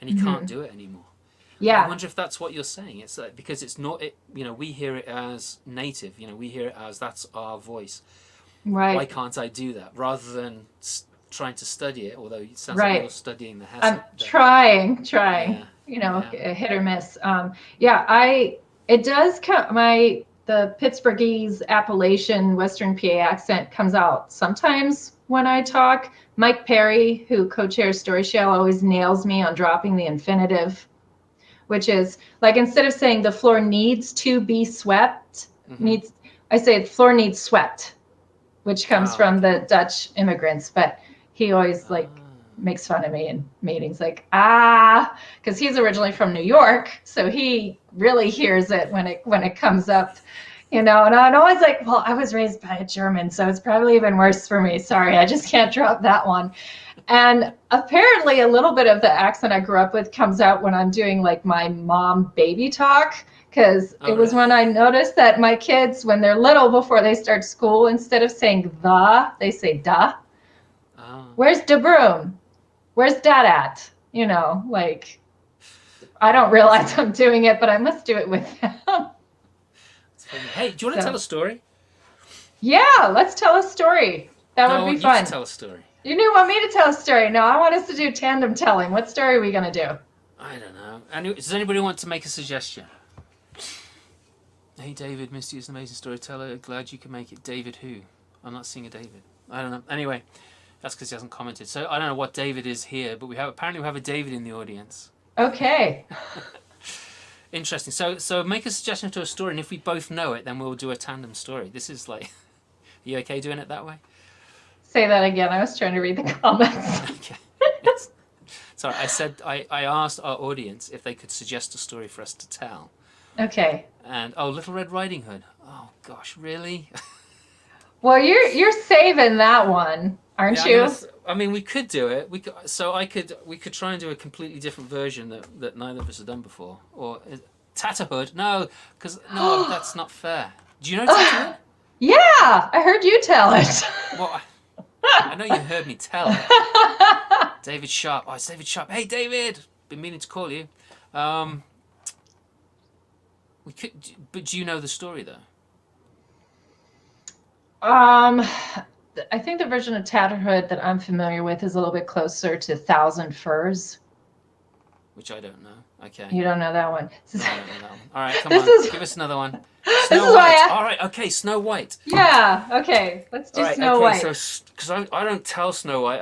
Speaker 1: and he can't
Speaker 2: Hmm.
Speaker 1: do it anymore. I
Speaker 2: Yeah,
Speaker 1: wonder if that's what you're saying. It's like, because it's not it. We hear it as native. We hear it as that's our voice. Why
Speaker 2: right,
Speaker 1: can't I do that rather than trying to study it? Although it sounds like you're
Speaker 2: right.
Speaker 1: studying the
Speaker 2: I'm
Speaker 1: Hesse.
Speaker 2: trying,
Speaker 1: Yeah, yeah.
Speaker 2: hit or miss. Yeah, it does come, the Pittsburghese Appalachian Western PA accent comes out sometimes when I talk. Mike Perry, who co-chairs Story Shell, always nails me on dropping the infinitive, which is like instead of saying the floor needs to be swept,
Speaker 1: Mm-hmm.
Speaker 2: needs, I say the floor needs swept, which comes
Speaker 1: Oh,
Speaker 2: from
Speaker 1: okay.
Speaker 2: the Dutch immigrants. But he always like
Speaker 1: Ah,
Speaker 2: makes fun of me in meetings, like because he's originally from New York, so he really hears it when it comes up, And I'm always like, well, I was raised by a German, so it's probably even worse for me. Sorry, I just can't drop that one. And apparently, a little bit of the accent I grew up with comes out when I'm doing like my mom baby talk. Because
Speaker 1: oh,
Speaker 2: it was
Speaker 1: really?
Speaker 2: when I noticed that my kids, when they're little, before they start school, instead of saying they say da.
Speaker 1: Oh,
Speaker 2: Where's the broom? Where's dad at? Like I don't
Speaker 1: yeah. That's
Speaker 2: realize I'm doing it, but I must do it with them.
Speaker 1: that's funny. Hey, do you want to tell
Speaker 2: So,
Speaker 1: a story?
Speaker 2: yeah, let's tell a story. That
Speaker 1: No, I
Speaker 2: would be
Speaker 1: want you to
Speaker 2: fun.
Speaker 1: tell a story.
Speaker 2: You didn't want me to tell a story. No, I want us to do tandem telling. What story are we going to do?
Speaker 1: I don't know. Does anybody want to make a suggestion? Hey, David, Misty is an amazing storyteller. Glad you can make it. David who? I'm not seeing a David. I don't know. Anyway, that's because he hasn't commented. So I don't know what David is here, but apparently we have a David in the audience.
Speaker 2: Okay.
Speaker 1: Interesting. So make a suggestion to a story, and if we both know it, then we'll do a tandem story. This is like, are you okay doing it that way?
Speaker 2: Say that again. I was trying to read the comments.
Speaker 1: Okay. Sorry, I asked our audience if they could suggest a story for us to tell.
Speaker 2: Okay.
Speaker 1: And Little Red Riding Hood. Oh gosh, really?
Speaker 2: Well, you're saving that one, aren't
Speaker 1: Yeah,
Speaker 2: you?
Speaker 1: I mean, we could do it. We could try and do a completely different version that neither of us have done before. Or Tatterhood? No, because no, that's not fair. Do you know Tatterhood?
Speaker 2: Yeah, I heard you tell it.
Speaker 1: Well, I know you heard me tell it. David Sharp. Oh, it's David Sharp. Hey, David. Been meaning to call you. We could, but do you know the story though?
Speaker 2: um, I think the version of Tatterhood that I'm familiar with is a little bit closer to Thousand Furs.
Speaker 1: Which I don't know. Okay.
Speaker 2: You don't know that one.
Speaker 1: No, I don't know that one. All right, come
Speaker 2: This
Speaker 1: on.
Speaker 2: is
Speaker 1: Give us another one.
Speaker 2: this
Speaker 1: Snow
Speaker 2: is
Speaker 1: White.
Speaker 2: why
Speaker 1: All right. Okay, Snow White.
Speaker 2: yeah, okay. Let's do
Speaker 1: All right.
Speaker 2: Snow
Speaker 1: Okay.
Speaker 2: White.
Speaker 1: So, because I don't tell Snow White.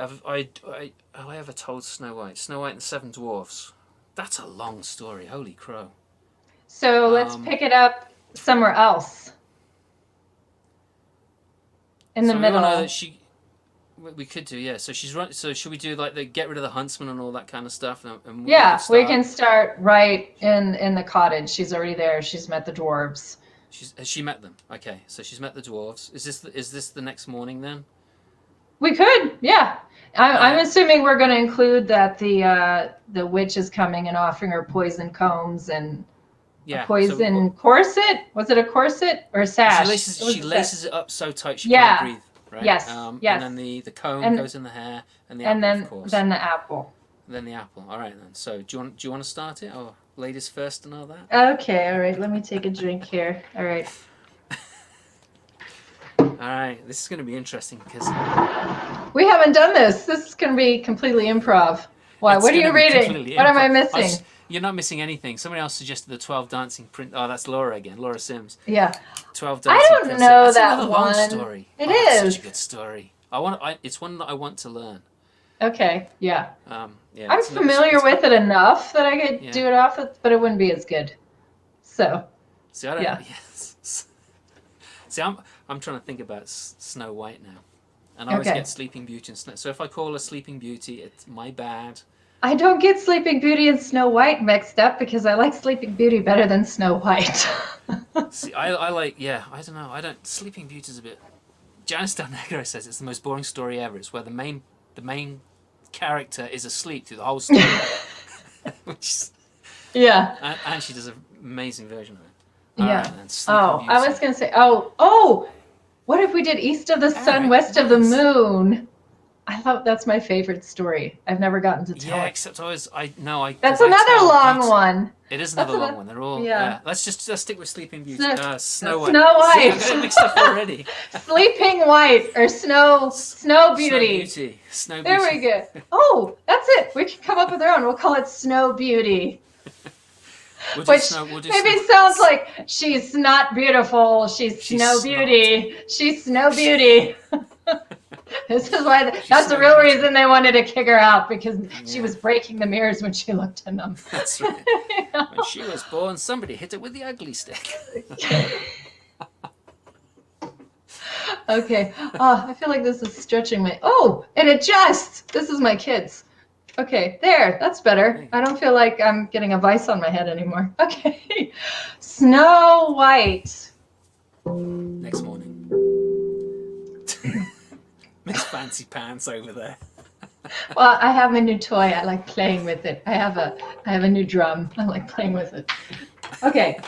Speaker 1: I ever told Snow White? Snow White and the Seven Dwarfs. That's a long story. Holy crow.
Speaker 2: So let's
Speaker 1: Um.
Speaker 2: pick it up somewhere else in the
Speaker 1: So we all know that
Speaker 2: middle.
Speaker 1: she. We could do, yeah. So she's right. So should we do like the get rid of the huntsman and all that kind of stuff? And
Speaker 2: Yeah,
Speaker 1: could
Speaker 2: we can start right in the cottage. She's already there. She's met the dwarves.
Speaker 1: Has she met them? Okay, so she's met the dwarves. Is this the next morning then?
Speaker 2: We could, yeah. I'm
Speaker 1: Alright.
Speaker 2: assuming we're going to include that the witch is coming and offering her poison combs and a
Speaker 1: Yeah.
Speaker 2: poison corset. Was it a corset or a sash?
Speaker 1: She laces it up so tight she
Speaker 2: Yeah.
Speaker 1: can't breathe. Right.
Speaker 2: Yes. Yes.
Speaker 1: And then the comb goes in the hair and the apple, of course.
Speaker 2: then the apple.
Speaker 1: Then the apple. All right then. So do you want to start it, or ladies first and all that?
Speaker 2: Okay. All right. Let me take a drink here. All right.
Speaker 1: All right. This is going to be interesting because
Speaker 2: we haven't done this. This is going to be completely improv. Why? What are you reading? What am I missing?
Speaker 1: You're not missing anything. Somebody else suggested the 12 dancing print. Oh, that's Laura again. Laura Sims.
Speaker 2: Yeah.
Speaker 1: 12 dancing.
Speaker 2: I don't know
Speaker 1: that's
Speaker 2: that
Speaker 1: another
Speaker 2: one.
Speaker 1: Long story.
Speaker 2: It
Speaker 1: is
Speaker 2: is
Speaker 1: such a good story. It's one that I want to learn.
Speaker 2: Okay. Yeah.
Speaker 1: Yeah.
Speaker 2: I'm familiar with it enough that I could do it off, but it wouldn't be as good. So.
Speaker 1: See, I don't. Yeah. Yes. See, I'm trying to think about Snow White now, and I always get Sleeping Beauty and Snow. So if I call her Sleeping Beauty, it's my bad.
Speaker 2: I don't get Sleeping Beauty and Snow White mixed up because I like Sleeping Beauty better than Snow White.
Speaker 1: See, I like, I don't know. Sleeping Beauty's a bit. Janice Del Negro says it's the most boring story ever. It's where the main character is asleep through the whole story.
Speaker 2: Yeah.
Speaker 1: And she does an amazing version of it.
Speaker 2: Yeah.
Speaker 1: Right, then,
Speaker 2: I was going to say, what if we did East of the Sun, West of the Moon? I thought that's my favorite story. I've never gotten to tell it.
Speaker 1: Except That's
Speaker 2: another long one.
Speaker 1: It is another long one. They're all.
Speaker 2: Yeah.
Speaker 1: Let's stick with Sleeping Beauty. Snow
Speaker 2: White.
Speaker 1: See, I'm getting mixed up already.
Speaker 2: Sleeping White or Snow Beauty.
Speaker 1: Snow Beauty.
Speaker 2: There we go. Oh, that's it. We can come up with our own. We'll call it Snow Beauty. Which sounds like she's not beautiful. She's Snow Beauty. She's Snow Beauty. This is why. That's the real reason they wanted to kick her out, because she was breaking the mirrors when she looked in them.
Speaker 1: That's right. When she was born, somebody hit it with the ugly stick.
Speaker 2: Okay. Oh, I feel like this is stretching my. Oh, and adjust. This is my kids. Okay, there. That's better. I don't feel like I'm getting a vice on my head anymore. Okay. Snow White.
Speaker 1: Next morning. Miss Fancy Pants over there.
Speaker 2: Well, I have a new toy. I like playing with it. I have a new drum. I like playing with it. Okay.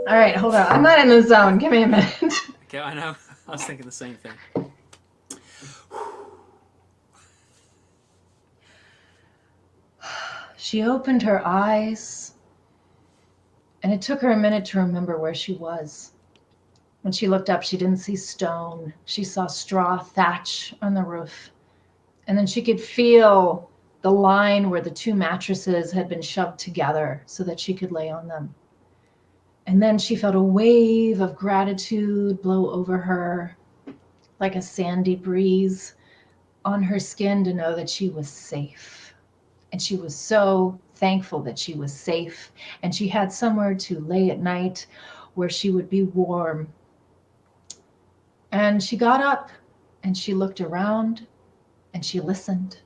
Speaker 2: All right, hold on. I'm not in the zone. Give me a minute.
Speaker 1: Okay, I know. I was thinking the same thing.
Speaker 2: She opened her eyes, and it took her a minute to remember where she was. When she looked up, she didn't see stone. She saw straw thatch on the roof. And then she could feel the line where the two mattresses had been shoved together so that she could lay on them. And then she felt a wave of gratitude blow over her, like a sandy breeze on her skin, to know that she was safe. And she was so thankful that she was safe. And she had somewhere to lay at night where she would be warm. And she got up and she looked around and she listened.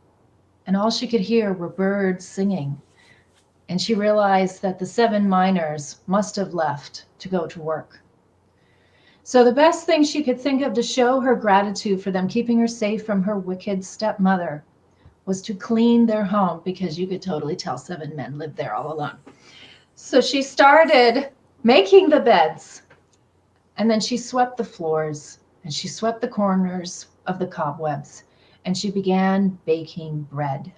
Speaker 2: And all she could hear were birds singing. And she realized that the 7 miners must have left to go to work. So the best thing she could think of to show her gratitude for them keeping her safe from her wicked stepmother was to clean their home, because you could totally tell 7 men lived there all alone. So she started making the beds, and then she swept the floors, and she swept the corners of the cobwebs, and she began baking bread.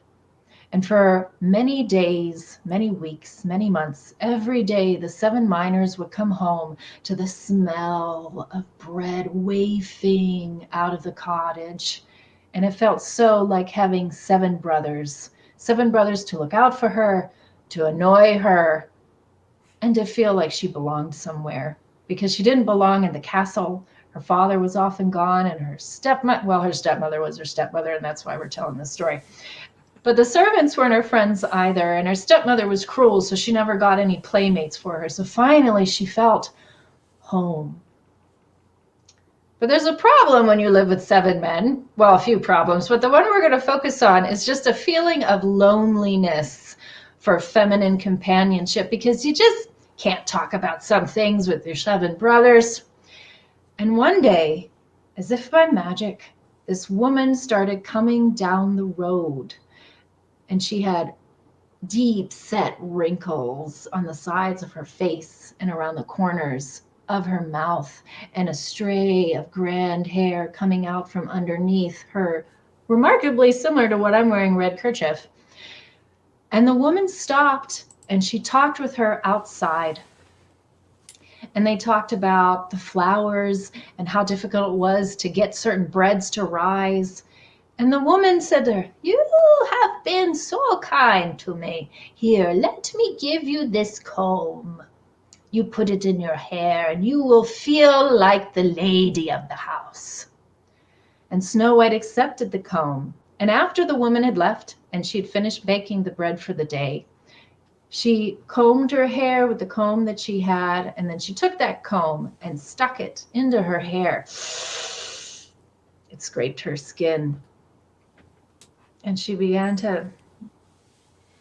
Speaker 2: And for many days, many weeks, many months, every day the 7 miners would come home to the smell of bread wafting out of the cottage. And it felt so like having 7 brothers to look out for her, to annoy her, and to feel like she belonged somewhere, because she didn't belong in the castle. Her father was often gone, and her stepmother was her stepmother, and that's why we're telling this story. But the servants weren't her friends either, and her stepmother was cruel, so she never got any playmates for her. So finally she felt home. But there's a problem when you live with 7 men. Well, a few problems, but the one we're going to focus on is just a feeling of loneliness for feminine companionship, because you just can't talk about some things with your 7 brothers. And one day, as if by magic, this woman started coming down the road, and she had deep set wrinkles on the sides of her face and around the corners of her mouth, and a stray of grand hair coming out from underneath her, remarkably similar to what I'm wearing, red kerchief. And the woman stopped and she talked with her outside. And they talked about the flowers and how difficult it was to get certain breads to rise. And the woman said to her, "You have been so kind to me. Here, let me give you this comb. You put it in your hair and you will feel like the lady of the house." And Snow White accepted the comb. And after the woman had left and she had finished baking the bread for the day, she combed her hair with the comb that she had, and then she took that comb and stuck it into her hair. It scraped her skin. And she began to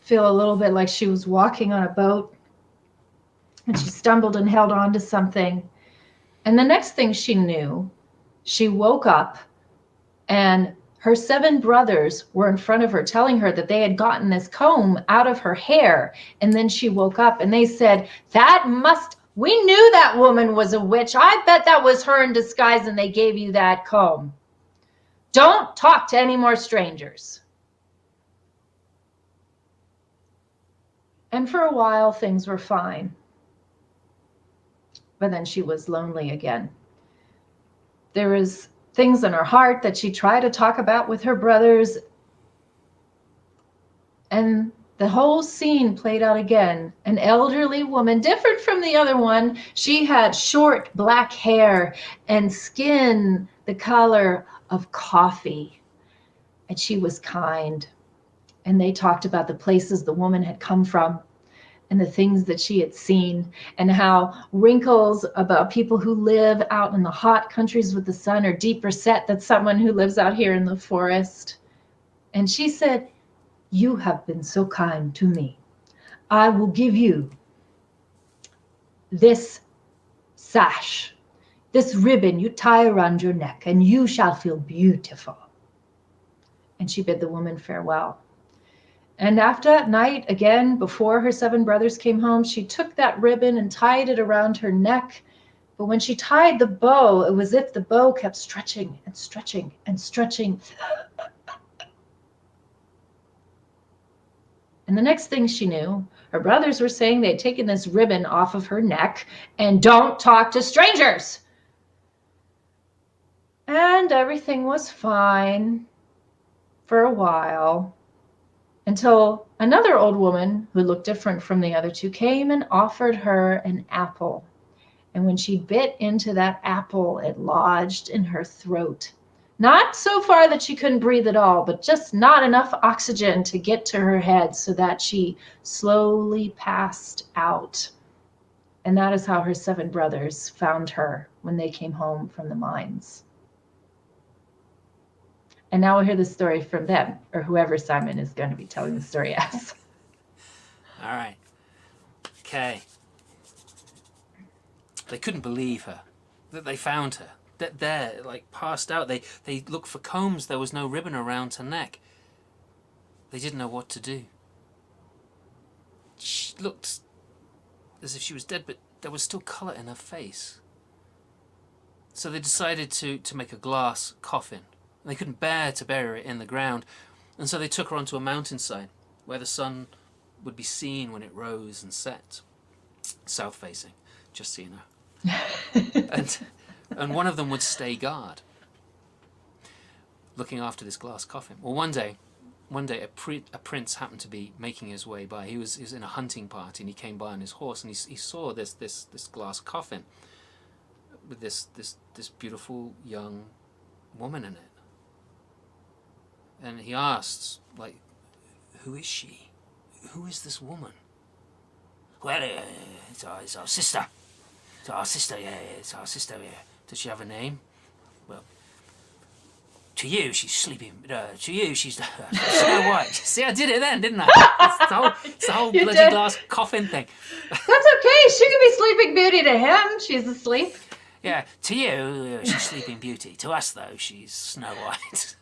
Speaker 2: feel a little bit like she was walking on a boat. And she stumbled and held on to something. And the next thing she knew, she woke up and her 7 brothers were in front of her telling her that they had gotten this comb out of her hair. And then she woke up and they said, we knew that woman was a witch. I bet that was her in disguise and they gave you that comb. Don't talk to any more strangers. And for a while, things were fine. But then she was lonely again. There was things in her heart that she tried to talk about with her brothers. And the whole scene played out again. An elderly woman, different from the other one. She had short black hair and skin the color of coffee. And she was kind. And they talked about the places the woman had come from and the things that she had seen, and how wrinkles about people who live out in the hot countries with the sun are deeper set than someone who lives out here in the forest. And she said, "You have been so kind to me. I will give you this sash, this ribbon you tie around your neck, and you shall feel beautiful." And she bid the woman farewell. And after that night, again, before her 7 brothers came home, she took that ribbon and tied it around her neck. But when she tied the bow, it was as if the bow kept stretching and stretching and stretching. And the next thing she knew, her brothers were saying they'd taken this ribbon off of her neck and don't talk to strangers. And everything was fine for a while, until another old woman who looked different from the other 2 came and offered her an apple. And when she bit into that apple, it lodged in her throat. Not so far that she couldn't breathe at all, but just not enough oxygen to get to her head, so that she slowly passed out. And that is how her 7 brothers found her when they came home from the mines. And now we'll hear the story from them, or whoever Simon is going to be telling the story as.
Speaker 1: All right. Okay. They couldn't believe her, that they found her. That they're like passed out. They looked for combs. There was no ribbon around her neck. They didn't know what to do. She looked as if she was dead, but there was still colour in her face. So they decided to make a glass coffin. They couldn't bear to bury it in the ground, and so they took her onto a mountainside where the sun would be seen when it rose and set, south facing, just so you know. and one of them would stay guard, looking after this glass coffin. Well, one day a prince happened to be making his way by. He was in a hunting party, and he came by on his horse, and he saw this glass coffin with this beautiful young woman in it. And he asked, like, "Who is she? Who is this woman?" "Well, it's our sister. It's our sister, yeah. It's our sister, yeah." "Does she have a name?" To you, she's sleeping. To you, she's Snow White. See, I did it then, didn't I? It's the whole
Speaker 2: You
Speaker 1: bloody
Speaker 2: did.
Speaker 1: glass coffin thing.
Speaker 2: That's okay. She could be Sleeping Beauty to him. She's asleep.
Speaker 1: Yeah, to you, she's Sleeping Beauty. To us, though, she's Snow White.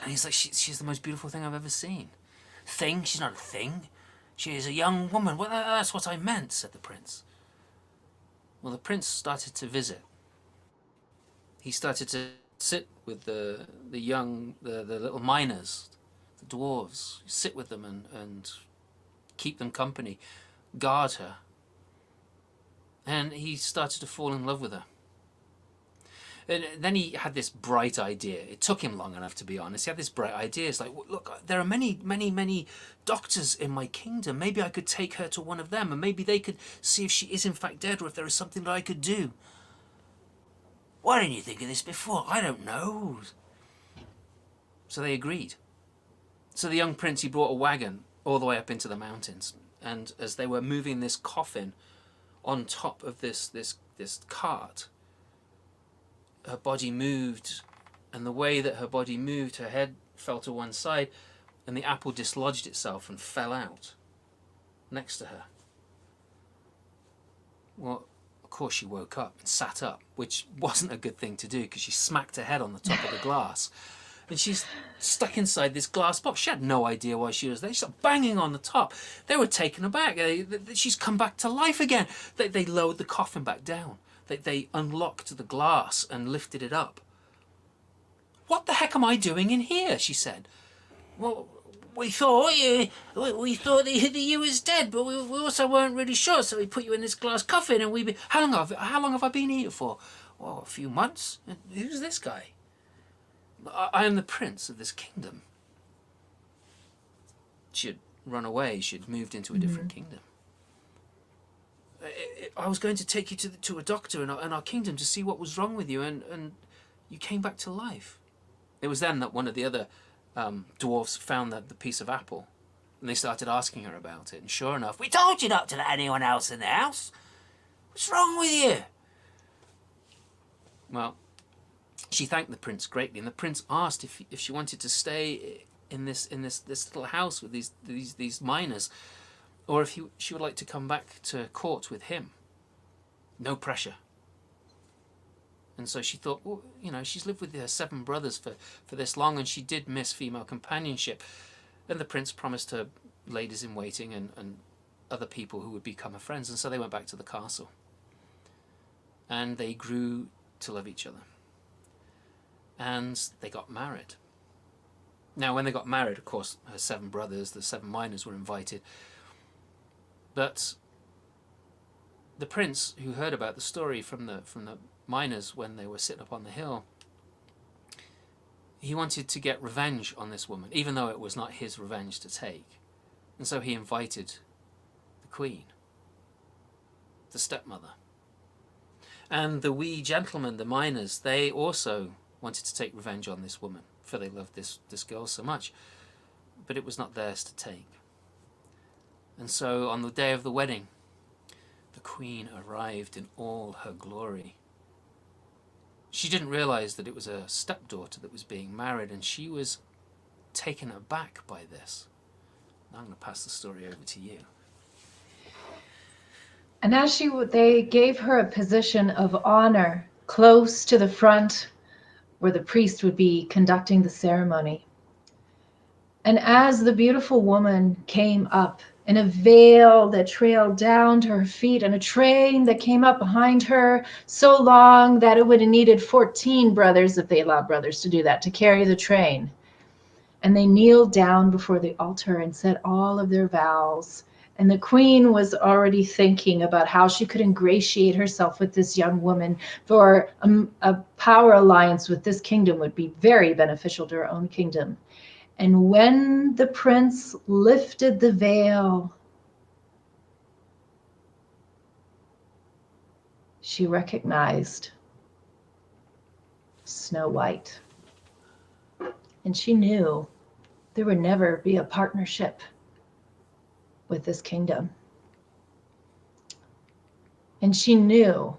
Speaker 1: And he's like, she's the most beautiful thing I've ever seen. Thing? She's not a thing. She is a young woman. Well, that's what I meant, said the prince. Well, the prince started to visit. He started to sit with the little miners, the dwarves, sit with them and keep them company, guard her. And he started to fall in love with her. And then he had this bright idea. It took him long enough, to be honest. He had this bright idea. It's like, look, there are many, many, many doctors in my kingdom. Maybe I could take her to one of them, and maybe they could see if she is in fact dead, or if there is something that I could do. Why didn't you think of this before? I don't know. So they agreed. So the young prince, he brought a wagon all the way up into the mountains. And as they were moving this coffin on top of this cart, her body moved, and the way that her body moved, her head fell to one side, and the apple dislodged itself and fell out next to her. Well, of course she woke up and sat up, which wasn't a good thing to do because she smacked her head on the top of the glass. And she's stuck inside this glass box. She had no idea why she was there. She started banging on the top. They were taken aback. She's come back to life again. They lowered the coffin back down. They unlocked the glass and lifted it up. What the heck am I doing in here? She said. Well, we thought that you was dead, but we also weren't really sure, so we put you in this glass coffin. And how long have I been here for? Well, a few months. And who's this guy? I am the prince of this kingdom. She had run away. She had moved into a different kingdom. I was going to take you to a doctor in our kingdom to see what was wrong with you, and you came back to life. It was then that one of the other dwarves found the piece of apple, and they started asking her about it. And sure enough, we told you not to let anyone else in the house. What's wrong with you? Well, she thanked the prince greatly, and the prince asked if she wanted to stay in this little house with these miners, or if she would like to come back to court with him. No pressure. And so she thought, well, she's lived with her 7 brothers for this long, and she did miss female companionship. And the prince promised her ladies in waiting and other people who would become her friends. And so they went back to the castle. And they grew to love each other. And they got married. Now, when they got married, of course, her 7 brothers, the 7 miners, were invited. But the prince, who heard about the story from the miners when they were sitting up on the hill, he wanted to get revenge on this woman, even though it was not his revenge to take. And so he invited the queen, the stepmother. And the wee gentlemen, the miners, they also wanted to take revenge on this woman, for they loved this girl so much. But it was not theirs to take. And so on the day of the wedding, the queen arrived in all her glory. She didn't realize that it was a stepdaughter that was being married, and she was taken aback by this. Now I'm going to pass the story over to you.
Speaker 2: And as they gave her a position of honor close to the front where the priest would be conducting the ceremony. And as the beautiful woman came up in a veil that trailed down to her feet, and a train that came up behind her so long that it would have needed 14 brothers, if they allowed brothers to do that, to carry the train. And they kneeled down before the altar and said all of their vows. And the queen was already thinking about how she could ingratiate herself with this young woman, for a power alliance with this kingdom would be very beneficial to her own kingdom. And when the prince lifted the veil, she recognized Snow White. And she knew there would never be a partnership with this kingdom. And she knew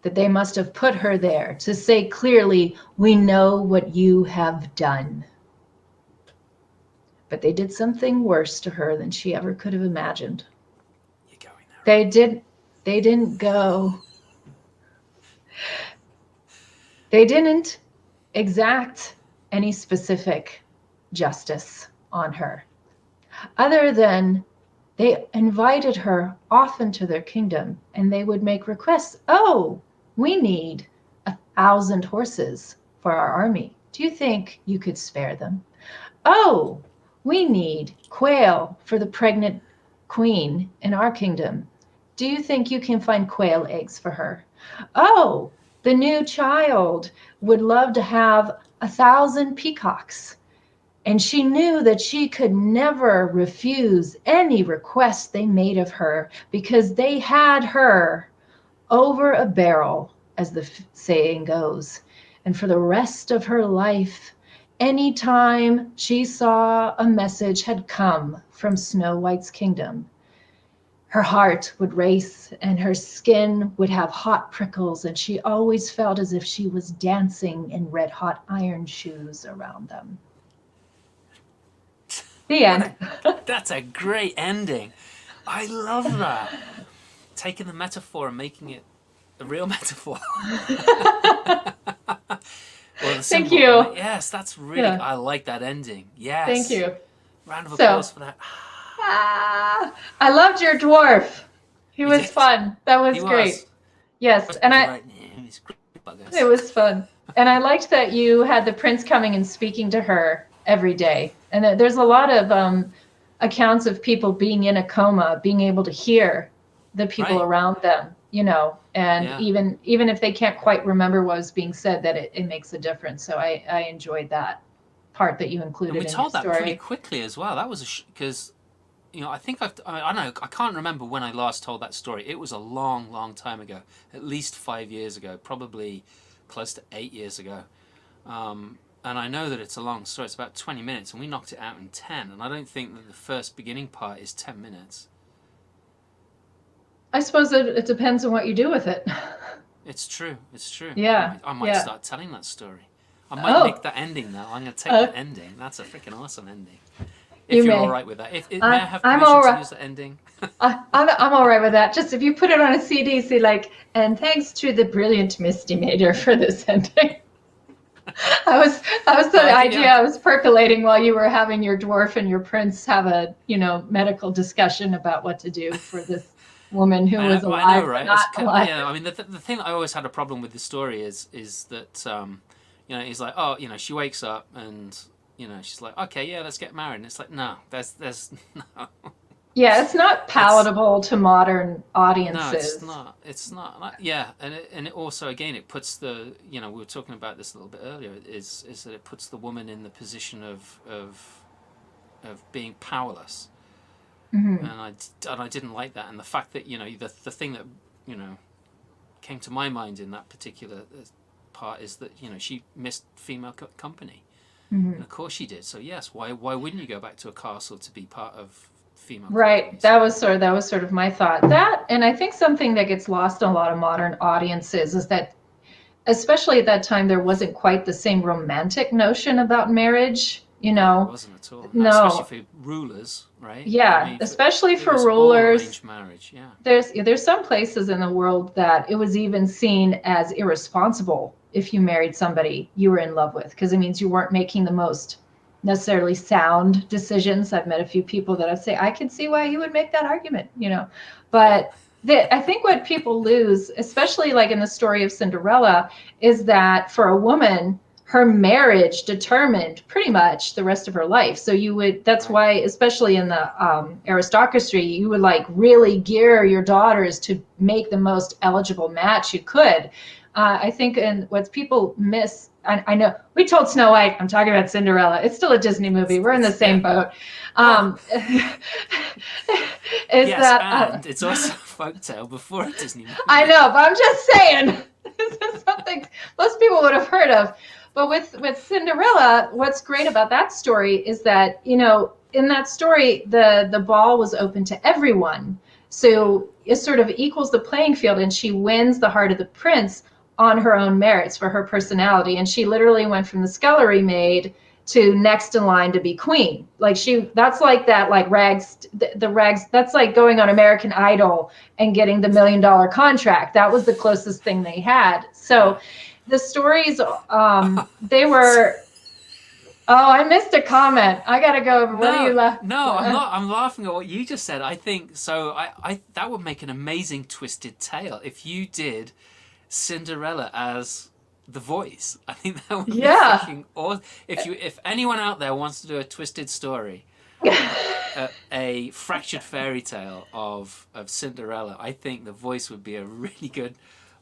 Speaker 2: that they must have put her there to say clearly, we know what you have done. But they did something worse to her than she ever could have imagined.
Speaker 1: You're going there.
Speaker 2: They didn't go. They didn't exact any specific justice on her, other than they invited her often to their kingdom, and they would make requests. Oh, we need 1,000 horses for our army. Do you think you could spare them? Oh, we need quail for the pregnant queen in our kingdom. Do you think you can find quail eggs for her? Oh, the new child would love to have 1,000 peacocks. And she knew that she could never refuse any request they made of her, because they had her over a barrel, as the saying goes. And for the rest of her life, anytime she saw a message had come from Snow White's kingdom, her heart would race and her skin would have hot prickles, and she always felt as if she was dancing in red hot iron shoes around them. The end.
Speaker 1: That's a great ending. I love that. Taking the metaphor and making it a real metaphor.
Speaker 2: Thank you.
Speaker 1: Yes, that's really, I like that ending. Yes.
Speaker 2: Thank you.
Speaker 1: Round of applause for that.
Speaker 2: I loved your dwarf. He was fun. That was great. Yes, and it was fun. And I liked that you had the prince coming and speaking to her every day. And there's a lot of accounts of people being in a coma, being able to hear the people around them, you know, and even if they can't quite remember what was being said, that it makes a difference. So I enjoyed that part that you included in your story.
Speaker 1: And we told that pretty quickly as well. That was because, you know, I think I don't know, I can't remember when I last told that story. It was a long, long time ago, at least 5 years ago, probably close to 8 years ago. And I know that it's a long story. It's about 20 minutes, and we knocked it out in 10. And I don't think that the first beginning part is 10 minutes.
Speaker 2: I suppose it depends on what you do with it.
Speaker 1: It's true. It's true.
Speaker 2: Yeah.
Speaker 1: I might start telling that story. I might nick that ending now. I'm going to take that ending. That's a freaking awesome ending. If you're all right with that. May I have permission to use the ending?
Speaker 2: I'm all right with that. Just if you put it on a CD, say like, and thanks to the brilliant Misty Mator for this ending. I was percolating while you were having your dwarf and your prince have a, you know, medical discussion about what to do for this woman who was alive. I know, right? Not alive.
Speaker 1: Yeah, I mean, the thing that I always had a problem with the story is that, you know, he's like, oh, you know, she wakes up and, you know, she's like, okay, yeah, let's get married. And it's like, no, there's no.
Speaker 2: Yeah, it's not palatable to modern audiences.
Speaker 1: No, it's not. Yeah, and it also, again, it puts the, you know, we were talking about this a little bit earlier, is that it puts the woman in the position of being powerless. Mm-hmm. And I didn't like that. And the fact that, you know, the thing that, you know, came to my mind in that particular part is that, you know, she missed female company. Mm-hmm. And of course she did. So yes, why wouldn't you go back to a castle to be part of female companies?
Speaker 2: That was sort of my thought. That, and I think something that gets lost in a lot of modern audiences is that, especially at that time, there wasn't quite the same romantic notion about marriage. You know,
Speaker 1: it wasn't at all. No, especially for rulers, right?
Speaker 2: Yeah, I mean, especially for rulers.
Speaker 1: Arranged marriage, yeah.
Speaker 2: There's some places in the world that it was even seen as irresponsible if you married somebody you were in love with, because it means you weren't making the most necessarily sound decisions. I've met a few people that I say, I can see why you would make that argument, you know, but I think what people lose, especially like in the story of Cinderella, is that for a woman, her marriage determined pretty much the rest of her life. So that's why, especially in the aristocracy, you would like really gear your daughters to make the most eligible match you could. I think, and what people miss, I know we told Snow White, I'm talking about Cinderella. It's still a Disney movie. We're in the same boat.
Speaker 1: It's also a folktale before a Disney movie.
Speaker 2: I know, but I'm just saying, this is something most people would have heard of. But with Cinderella, what's great about that story is that, you know, in that story, the ball was open to everyone. So is sort of equals the playing field, and she wins the heart of the prince on her own merits for her personality. And she literally went from the scullery maid to next in line to be queen. Like that's like that, like the rags, that's like going on American Idol and getting the $1 million contract. That was the closest thing they had. So the stories, they were, oh, I missed a comment. I got to go over. What are you laughing?
Speaker 1: No, I'm not. I'm laughing at what you just said. I think so. I that would make an amazing twisted tale if you did Cinderella as the voice. I think that would be fucking awesome. If anyone out there wants to do a twisted story, a fractured fairy tale of Cinderella, I think the voice would be a really good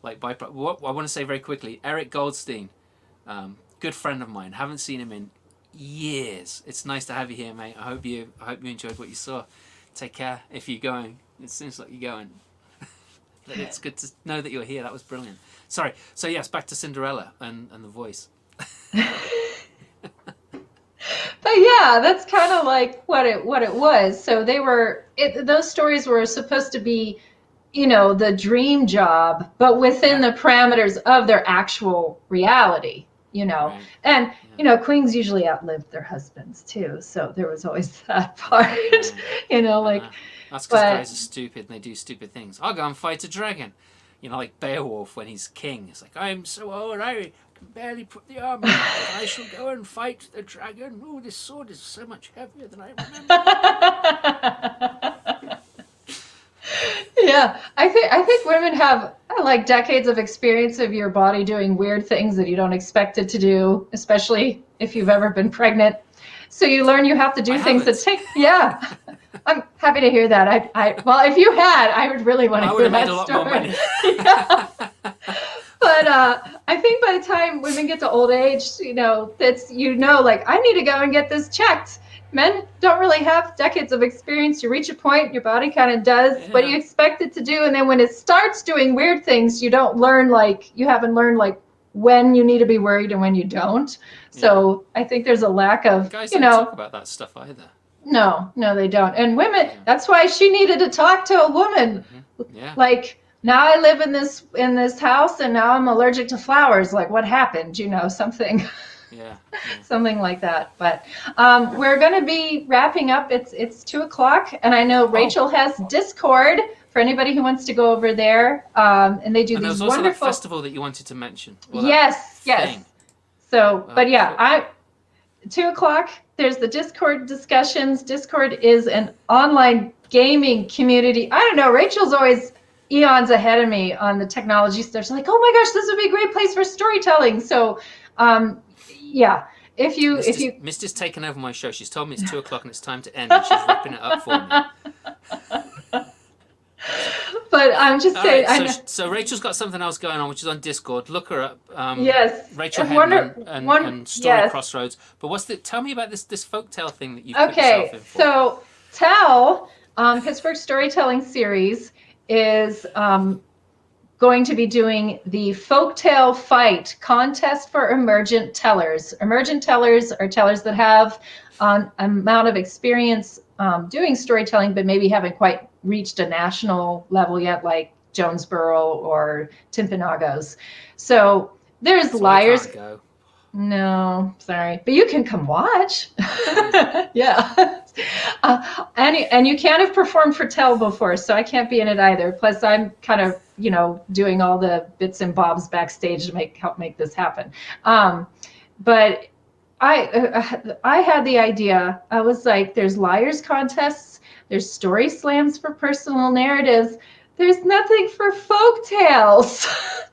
Speaker 1: like byproduct. What I want to say very quickly, Eric Goldstein, good friend of mine. Haven't seen him in years. It's nice to have you here, mate. I hope you enjoyed what you saw. Take care if you're going. It seems like you're going. But it's good to know that you're here. That was brilliant. Sorry. So yes, back to Cinderella and the voice.
Speaker 2: But yeah, that's kind of like what it was. So those stories were supposed to be, the dream job, but within the parameters of their actual reality.
Speaker 1: Right.
Speaker 2: And queens usually outlived their husbands too, so there was always that part. Like
Speaker 1: that's because guys are stupid and they do stupid things. I'll go and fight a dragon, like Beowulf when he's king. It's like, I'm so old, I can barely put the armor on. I shall go and fight the dragon. Oh, this sword is so much heavier than I remember.
Speaker 2: Yeah, I think women have like decades of experience of your body doing weird things that you don't expect it to do, especially if you've ever been pregnant. So you learn you have to do things that take. Yeah, I'm happy to hear that. Well, if you had, I would really want to hear that story. Yeah. But I think by the time women get to old age, that's like I need to go and get this checked. Men don't really have decades of experience. You reach a point, your body kind of does what you expect it to do. And then when it starts doing weird things, you haven't learned when you need to be worried and when you don't. So I think there's a lack of,
Speaker 1: guys don't talk about that stuff either.
Speaker 2: No, they don't. And women, that's why she needed to talk to a woman.
Speaker 1: Mm-hmm. Yeah.
Speaker 2: Like, now I live in this house and now I'm allergic to flowers. Like, what happened? Something.
Speaker 1: Yeah.
Speaker 2: Something like that. But we're going to be wrapping up. It's 2:00, and I know Rachel has Discord for anybody who wants to go over there. And they do these
Speaker 1: there's also
Speaker 2: wonderful
Speaker 1: that festival that you wanted to mention.
Speaker 2: Yes. So, but yeah, 2:00. There's the Discord discussions. Discord is an online gaming community. I don't know. Rachel's always eons ahead of me on the technology stuff. She's like, oh my gosh, this would be a great place for storytelling. So. Yeah, if you
Speaker 1: Misty's taken over my show. She's told me it's 2:00 and it's time to end, and she's wrapping it up for me.
Speaker 2: But I'm just saying.
Speaker 1: Right, so Rachel's got something else going on, which is on Discord. Look her up.
Speaker 2: Yes.
Speaker 1: Rachel Hedman and Story Crossroads. But tell me about this folktale thing that you put yourself in for.
Speaker 2: So Tell, Pittsburgh Storytelling Series is going to be doing the Folktale Fight contest for emergent tellers. Emergent tellers are tellers that have an amount of experience doing storytelling, but maybe haven't quite reached a national level yet, like Jonesboro or Timpanogos. So there's liars.
Speaker 1: I can't go.
Speaker 2: No, sorry, but you can come watch. Yeah. And you can't have performed for Tell before, so I can't be in it either. Plus, I'm kind of, doing all the bits and bobs backstage to help make this happen. But I had the idea. I was like, there's liars contests, there's story slams for personal narratives. There's nothing for folk tales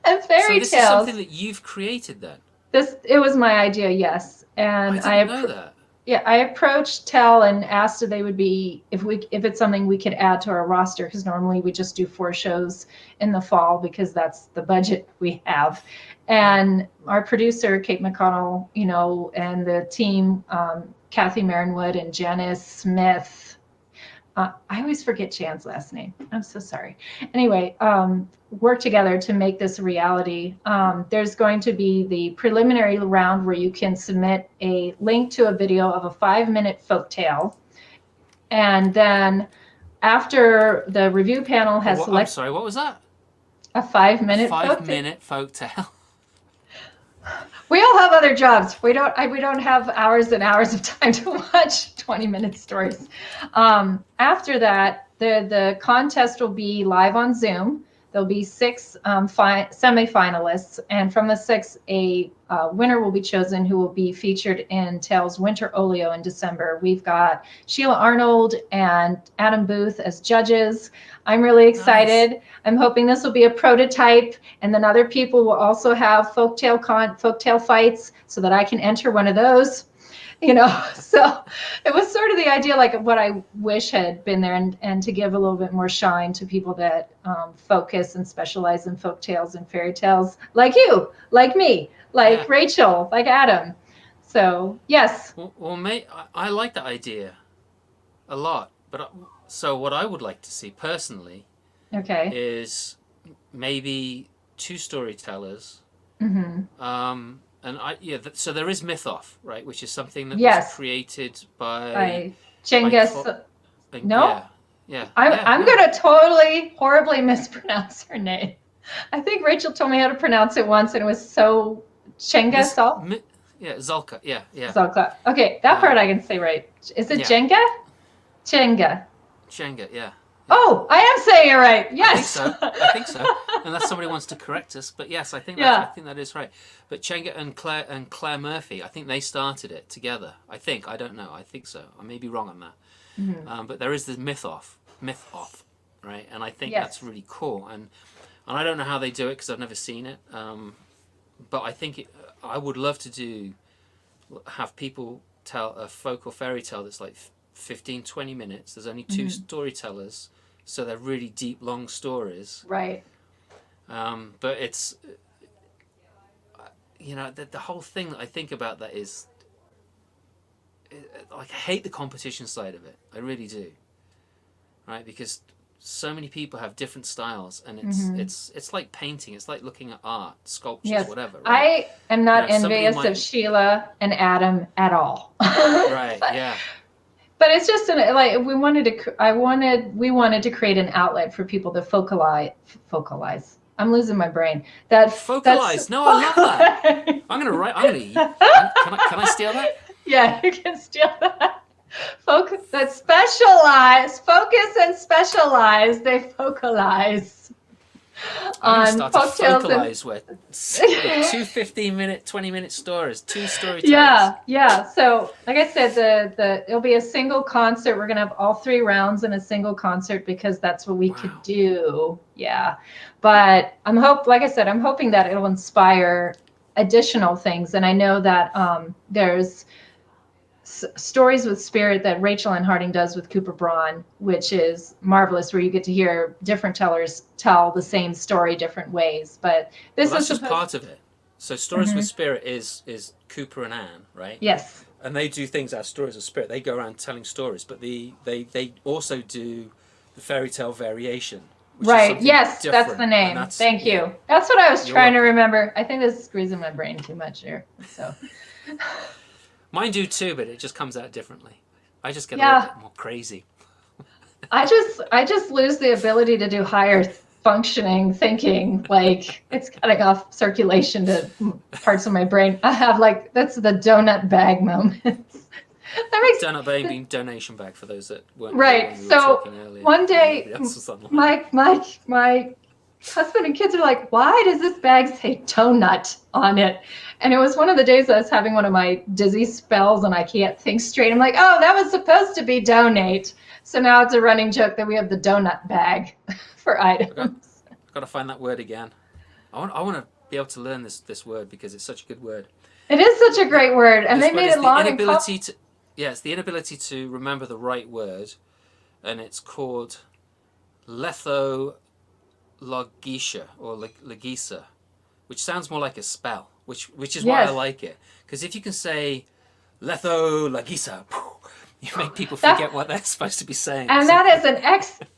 Speaker 2: and fairy tales.
Speaker 1: So this is something that you've created then?
Speaker 2: It was my idea, yes. And
Speaker 1: I didn't know that.
Speaker 2: Yeah, I approached Tell and asked if they would be, if it's something we could add to our roster, because normally we just do 4 shows in the fall because that's the budget we have. And our producer, Kate McConnell, and the team, Kathy Marinwood and Janice Smith. I always forget Jan's last name. I'm so sorry. Anyway, work together to make this a reality. There's going to be the preliminary round where you can submit a link to a video of a 5-minute folktale. And then after the review panel has
Speaker 1: I'm
Speaker 2: selected
Speaker 1: sorry, what was that?
Speaker 2: a 5-minute
Speaker 1: 5-minute folktale.
Speaker 2: We all have other jobs. We don't have hours and hours of time to watch 20-minute stories. After that, the contest will be live on Zoom. There'll be 6 semifinalists, and from the 6, a winner will be chosen who will be featured in Tales Winter Olio in December. We've got Sheila Arnold and Adam Booth as judges. I'm really excited. Nice. I'm hoping this will be a prototype, and then other people will also have folktale fights so that I can enter one of those. You know, so it was sort of the idea, like what I wish had been there, and to give a little bit more shine to people that focus and specialize in folk tales and fairy tales, like you, like me, like Rachel, like Adam. So yes.
Speaker 1: Well, mate, I like that idea a lot, but so what I would like to see personally, is maybe 2 storytellers. Mm-hmm. And so there is myth-off, right, which is something that was created by
Speaker 2: Cengiz. No?
Speaker 1: Yeah.
Speaker 2: I'm going to totally horribly mispronounce her name. I think Rachel told me how to pronounce it once, and it was so Cengiz.
Speaker 1: Zulka. Yeah.
Speaker 2: Zulka. Okay, that part I can say right. Is it Jenga? Chenga,
Speaker 1: yeah.
Speaker 2: Oh, I am saying it right. Yes.
Speaker 1: I think so. Unless somebody wants to correct us, but yes, I think that is right. But Chenga and Claire Murphy, I think they started it together. I don't know. I think so. I may be wrong on that. Mm-hmm. But there is this myth-off, right? And I think that's really cool. And I don't know how they do it because I've never seen it. But I think I would love to have people tell a folk or fairy tale that's like 15, 20 minutes. There's only 2 storytellers, so they're really deep, long stories.
Speaker 2: Right.
Speaker 1: But it's, the whole thing that I think about that is, like, I hate the competition side of it. I really do. Right? Because so many people have different styles, and it's like painting. It's like looking at art, sculptures, whatever. Right?
Speaker 2: I am not envious of Sheila and Adam at all.
Speaker 1: Right. Yeah.
Speaker 2: But it's just we wanted to create an outlet for people to focalize. I'm losing my brain.
Speaker 1: Focalize. No, I love that. I'm gonna eat. Can I steal that?
Speaker 2: Yeah, you can steal that. Specialize. Focus and specialize. They focalize.
Speaker 1: I'm going to start to focalize with 2 15-minute, 20-minute stories, 2 storytellers.
Speaker 2: Yeah. So, like I said, it'll be a single concert. We're going to have all 3 rounds in a single concert because that's what we could do. Yeah. But I'm hoping that it'll inspire additional things. And I know that there's Stories with Spirit that Rachel Ann Harding does with Cooper Braun, which is marvelous, where you get to hear different tellers tell the same story different ways. But this is
Speaker 1: just part of it. So Stories with Spirit is Cooper and Ann, right?
Speaker 2: Yes.
Speaker 1: And they do things as Stories of Spirit. They go around telling stories, but they also do the fairy tale variation.
Speaker 2: Right. Yes, that's the name. Thank you. That's what I was trying to remember. I think this is squeezing my brain too much here. So.
Speaker 1: Mine do too, but it just comes out differently. I just get a little bit more crazy.
Speaker 2: I just lose the ability to do higher functioning thinking. Like, it's cutting off circulation to parts of my brain. I have that's the donut bag moments.
Speaker 1: Donut bag being donation bag for those that weren't
Speaker 2: right. So one day, my husband and kids are like, "Why does this bag say donut on it?" And it was one of the days I was having one of my dizzy spells and I can't think straight. I'm like, "Oh, that was supposed to be donate." So now it's a running joke that we have the donut bag for items.
Speaker 1: I've got to find that word again. I want to be able to learn this word because it's such a good word.
Speaker 2: It is such a great word, and they made it long and
Speaker 1: it's the inability to remember the right word, and it's called lethologisha or logisa, which sounds more like a spell, which is why I like it. Because if you can say lethologisha, you make people forget what they're supposed to be saying.
Speaker 2: And that is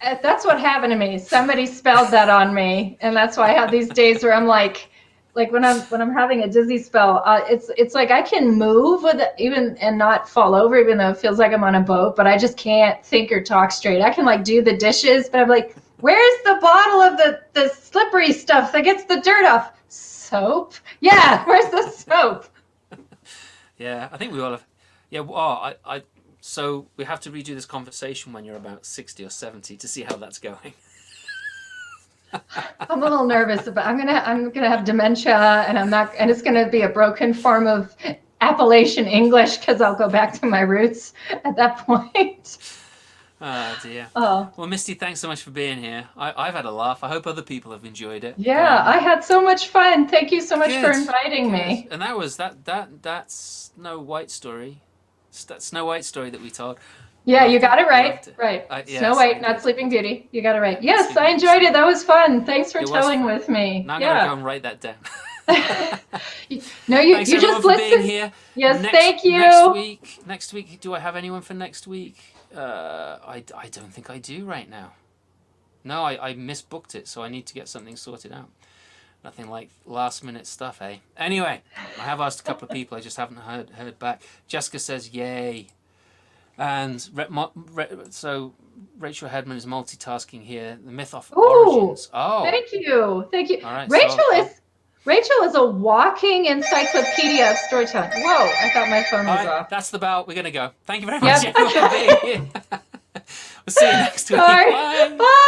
Speaker 2: that's what happened to me. Somebody spelled that on me, and that's why I have these days where I'm like, like when I'm having a dizzy spell, it's like I can move with it even and not fall over, even though it feels like I'm on a boat, but I just can't think or talk straight. I can like do the dishes, but I'm like, where's the bottle of the slippery stuff that gets the dirt off? Soap? Yeah, where's the soap?
Speaker 1: Yeah, I think we all have. Yeah, well, so we have to redo this conversation when you're about 60 or 70 to see how that's going.
Speaker 2: I'm a little nervous about. I'm gonna have dementia, and it's gonna be a broken form of Appalachian English because I'll go back to my roots at that point.
Speaker 1: Oh dear.
Speaker 2: Oh
Speaker 1: Well, Misty, thanks so much for being here. I've had a laugh. I hope other people have enjoyed it.
Speaker 2: yeah, I had so much fun. Thank you so much for inviting me.
Speaker 1: And that was that Snow White story. That Snow White story that we told.
Speaker 2: Yeah, you got it right. Right.
Speaker 1: Yes,
Speaker 2: Snow White, not Sleeping Beauty. You got it right. Yes, I enjoyed it. That was fun. Thanks for telling with me.
Speaker 1: Now I'm gonna go and write that down.
Speaker 2: No, you
Speaker 1: Thanks
Speaker 2: you just
Speaker 1: for
Speaker 2: listen.
Speaker 1: being here.
Speaker 2: Yes, thank you.
Speaker 1: Next week, do I have anyone for next week? I don't think I do right now. No, I misbooked it, so I need to get something sorted out. Nothing like last minute stuff, eh? Anyway, I have asked a couple of people. I just haven't heard back. Jessica says yay, and so Rachel Hedman is multitasking here. The myth of origins. Oh,
Speaker 2: thank you. All right, Rachel is a walking encyclopedia of storytelling. Whoa, I thought my phone was off.
Speaker 1: That's the bell. We're gonna go. Thank you very much for being here. We'll see you next week.
Speaker 2: Bye. Bye.